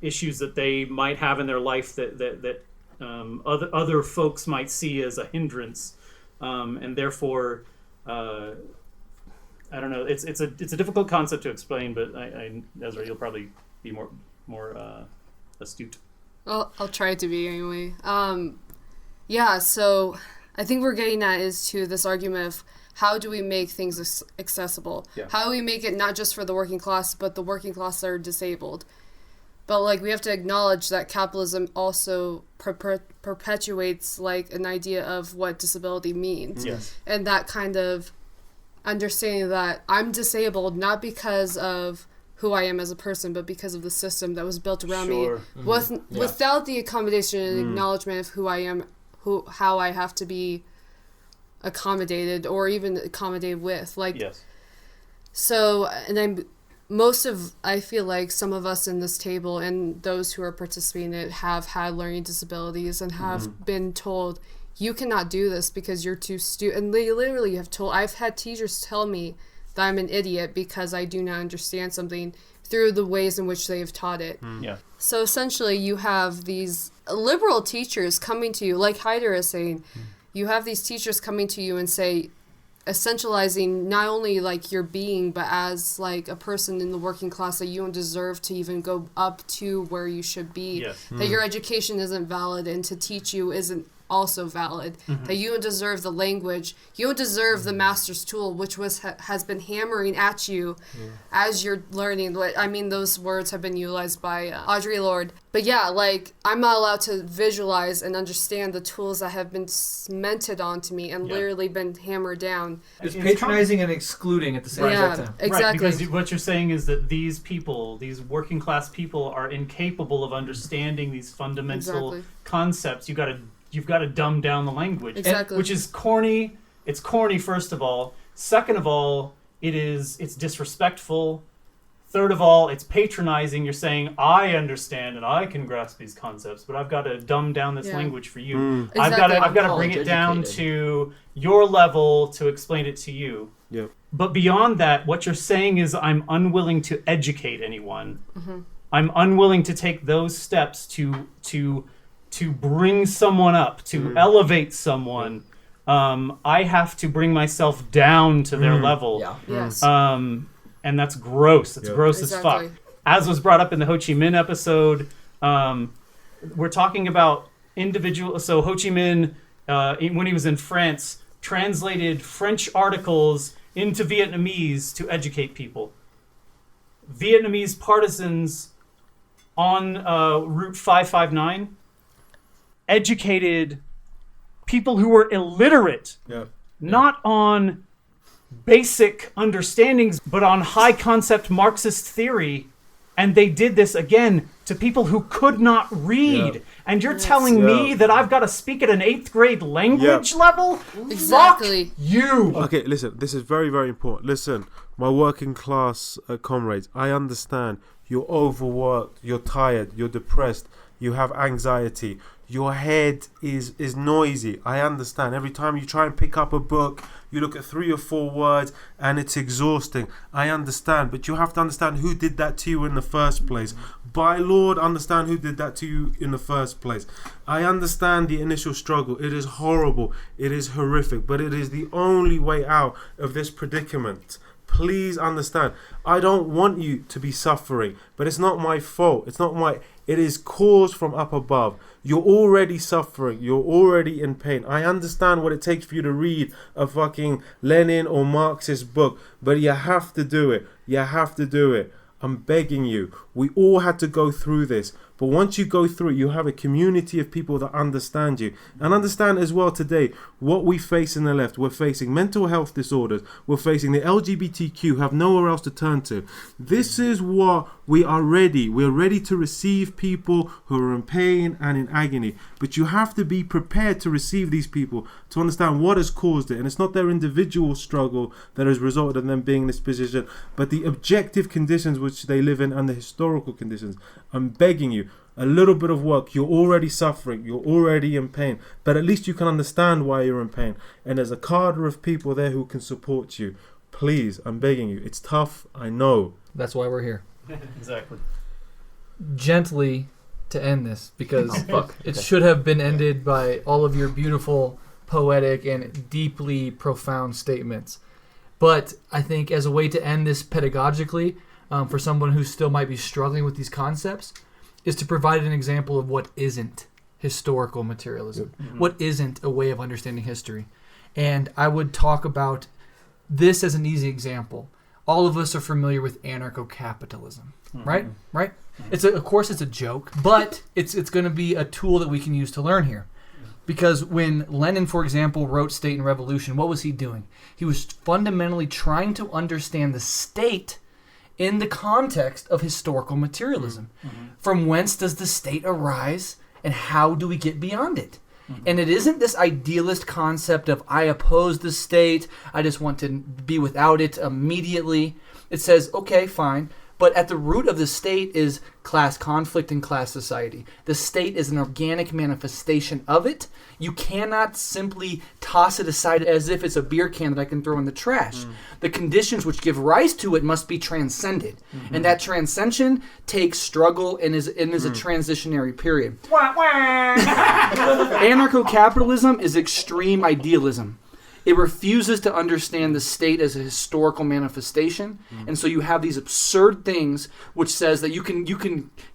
issues that they might have in their life that other folks might see as a hindrance, and therefore. I don't know. It's a difficult concept to explain, but Ezra, you'll probably be more astute. Well, I'll try to be anyway. So I think we're getting at is to this argument of how do we make things accessible? Yeah. How do we make it not just for the working class, but the working class that are disabled? But we have to acknowledge that capitalism also perpetuates an idea of what disability means. Yes. And that kind of understanding that I'm disabled not because of who I am as a person, but because of the system that was built around me without the accommodation and acknowledgement of who I am, how I have to be accommodated or even accommodated with. Yes. So, and I feel like some of us in this table and those who are participating in it have had learning disabilities and have been told, you cannot do this because you're too stupid. And they literally have I've had teachers tell me that I'm an idiot because I do not understand something through the ways in which they have taught it. Yeah. So essentially you have these liberal teachers coming to you, like Haider is saying, you have these teachers coming to you and say, essentializing not only your being, but as a person in the working class that you don't deserve to even go up to where you should be. Yes. That your education isn't valid and to teach you isn't also valid, that you don't deserve the language, you don't deserve the master's tool, which has been hammering at you as you're learning. I mean, those words have been utilized by Audre Lorde. But yeah, I'm not allowed to visualize and understand the tools that have been cemented onto me and literally been hammered down. It's patronizing and excluding at the same time. Exactly. Right, because what you're saying is that these people, these working class people, are incapable of understanding these fundamental concepts. You got to you've got to dumb down the language. Exactly. Which is corny. It's corny, first of all. Second of all, it's disrespectful. Third of all, it's patronizing. You're saying, I understand and I can grasp these concepts, but I've got to dumb down this language for you. Exactly. I've got to bring it down to your level to explain it to you. Yep. But beyond that, what you're saying is I'm unwilling to educate anyone. Mm-hmm. I'm unwilling to take those steps to bring someone up, to elevate someone. I have to bring myself down to their level. Yeah. Yes. And that's gross. That's gross as fuck. As was brought up in the Ho Chi Minh episode, we're talking about individual. So Ho Chi Minh, when he was in France, translated French articles into Vietnamese to educate people. Vietnamese partisans on Route 559 educated people who were illiterate, not on basic understandings, but on high concept Marxist theory. And they did this again to people who could not read. Yeah. And you're telling me that I've got to speak at an 8th grade language level? Exactly. Fuck you. Okay, listen, this is very, very important. Listen, my working class comrades, I understand you're overworked, you're tired, you're depressed, you have anxiety, your head is noisy. I understand. Every time you try and pick up a book, you look at 3 or 4 words and it's exhausting. I understand, but you have to understand who did that to you in the first place. By Lord, understand who did that to you in the first place. I understand the initial struggle. It is horrible. It is horrific, but it is the only way out of this predicament. Please understand. I don't want you to be suffering, but it's not my fault. It is caused from up above. You're already suffering. You're already in pain. I understand what it takes for you to read a fucking Lenin or Marxist book, but you have to do it. You have to do it. I'm begging you. We all had to go through this. But once you go through it, you have a community of people that understand you. And understand as well today what we face in the left. We're facing mental health disorders. We're facing the LGBTQ, have nowhere else to turn to. This is what we are ready. We're ready to receive people who are in pain and in agony. But you have to be prepared to receive these people, to understand what has caused it. And it's not their individual struggle that has resulted in them being in this position, but the objective conditions which they live in and the historical conditions. I'm begging you, a little bit of work. You're already suffering. You're already in pain. But at least you can understand why you're in pain. And there's a cadre of people there who can support you. Please, I'm begging you. It's tough, I know. That's why we're here. Exactly. Gently to end this, because it should have been ended by all of your beautiful, poetic, and deeply profound statements. But I think as a way to end this pedagogically, for someone who still might be struggling with these concepts, is to provide an example of what isn't historical materialism, what isn't a way of understanding history. And I would talk about this as an easy example. All of us are familiar with anarcho-capitalism, right? Right? Of course it's a joke, but it's going to be a tool that we can use to learn here. Because when Lenin, for example, wrote State and Revolution, what was he doing? He was fundamentally trying to understand the state in the context of historical materialism. From whence does the state arise, and how do we get beyond it? And it isn't this idealist concept of, I oppose the state, I just want to be without it immediately. It says, okay, fine, but at the root of the state is class conflict and class society. The state is an organic manifestation of it. You cannot simply toss it aside as if it's a beer can that I can throw in the trash. The conditions which give rise to it must be transcended. And that transcension takes struggle and is a transitionary period. Anarcho-capitalism is extreme idealism. It refuses to understand the state as a historical manifestation, and so you have these absurd things which says that you can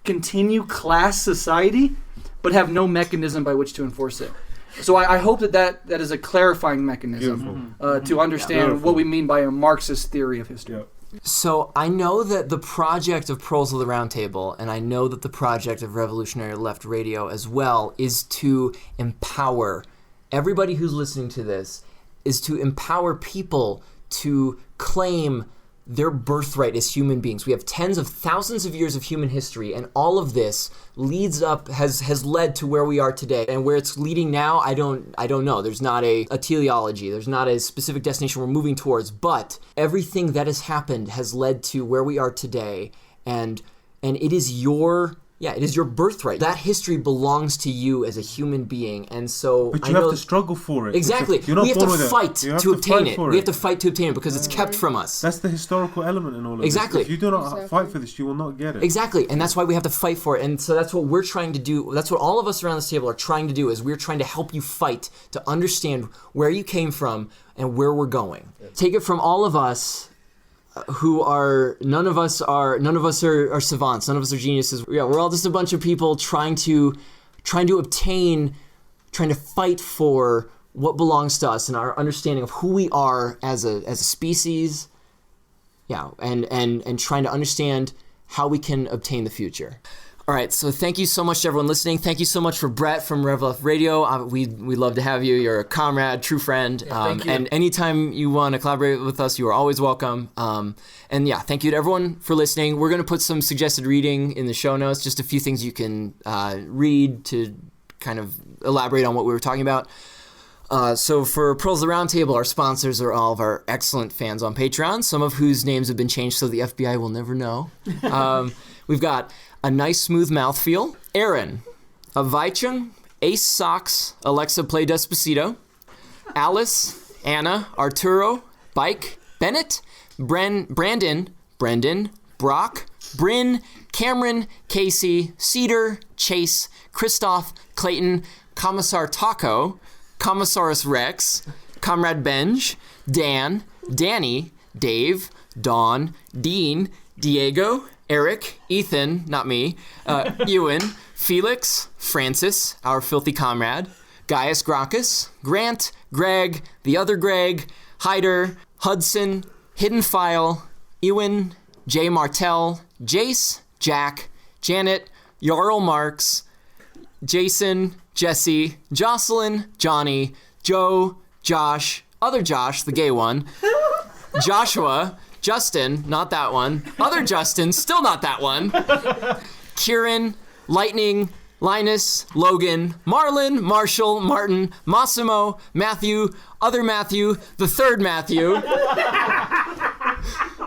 continue class society, but have no mechanism by which to enforce it. So I hope that is a clarifying mechanism to understand what we mean by a Marxist theory of history. So I know that the project of Proles of the Round Table, and I know that the project of Revolutionary Left Radio as well, is to empower everybody who's listening to this, is to empower people to claim their birthright as human beings. We have tens of thousands of years of human history, and all of this leads up, has led to where we are today. And where it's leading now, I don't know. There's not a teleology. There's not a specific destination we're moving towards. But everything that has happened has led to where we are today, and it is your birthright. That history belongs to you as a human being, and so but you have to struggle for it. Exactly. You're not we have born to with it. fight You have to to obtain fight it. for We have to fight to obtain it because it's kept from us. That's the historical element in all of Exactly. this. If you do not fight for this, you will not get it. Exactly, and that's why we have to fight for it. And so that's what we're trying to do. That's what all of us around this table are trying to do. Is we're trying to help you fight to understand where you came from and where we're going. Take it from all of us. Who are none of us are savants, none of us are geniuses. Yeah, we're all just a bunch of people trying to fight for what belongs to us and our understanding of who we are as a species. Yeah, and trying to understand how we can obtain the future. All right, so thank you so much to everyone listening. Thank you so much for Brett from Rev Left Radio. We love to have you. You're a comrade, true friend. Thank you. And anytime you want to collaborate with us, you are always welcome. And yeah, thank you to everyone for listening. We're going to put some suggested reading in the show notes, just a few things you can read to kind of elaborate on what we were talking about. So for Proles the Roundtable, our sponsors are all of our excellent fans on Patreon, some of whose names have been changed so the FBI will never know. We've got A Nice Smooth Mouthfeel, Aaron, Avaichung, Ace Socks, Alexa Play Despacito, Alice, Anna, Arturo, Bike, Bennett, Brandon, Brock, Bryn, Cameron, Casey, Cedar, Chase, Christoph, Clayton, Commissar Taco, Commissaris Rex, Comrade Benj, Dan, Danny, Dave, Dawn, Dean, Diego, Eric, Ethan, not me, Ewan, Felix, Francis, our filthy comrade, Gaius Gracchus, Grant, Greg, the other Greg, Hyder, Hudson, Hidden File, Ewan, Jay Martell, Jace, Jack, Janet, Jarl Marks, Jason, Jesse, Jocelyn, Johnny, Joe, Josh, other Josh, the gay one, Joshua, Justin, not that one, other Justin, still not that one, Kieran, Lightning, Linus, Logan, Marlon, Marshall, Martin, Massimo, Matthew, other Matthew, the third Matthew,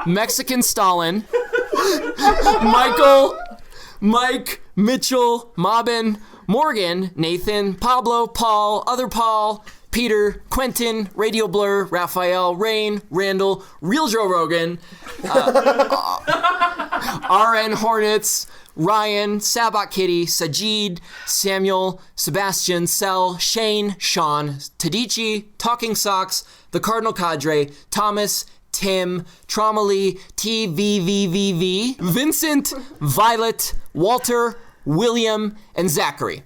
Mexican Stalin, Michael, Mike, Mitchell, Mobin, Morgan, Nathan, Pablo, Paul, other Paul, Peter, Quentin, Radio Blur, Raphael, Rain, Randall, Real Joe Rogan, RN Hornets, Ryan, Sabak Kitty, Sajid, Samuel, Sebastian, Sel, Shane, Sean, Tadici, Talking Socks, The Cardinal Cadre, Thomas, Tim, Tromely, TVVVV, Vincent, Violet, Walter, William, and Zachary.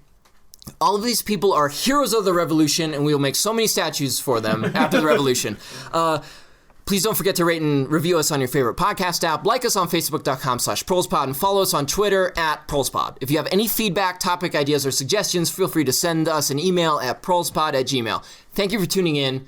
All of these people are heroes of the revolution, and we will make so many statues for them after the revolution. Please don't forget to rate and review us on your favorite podcast app. Like us on Facebook.com/ProlesPod and follow us on Twitter @ProlesPod. If you have any feedback, topic ideas, or suggestions, feel free to send us an email at prolespod@gmail.com. Thank you for tuning in.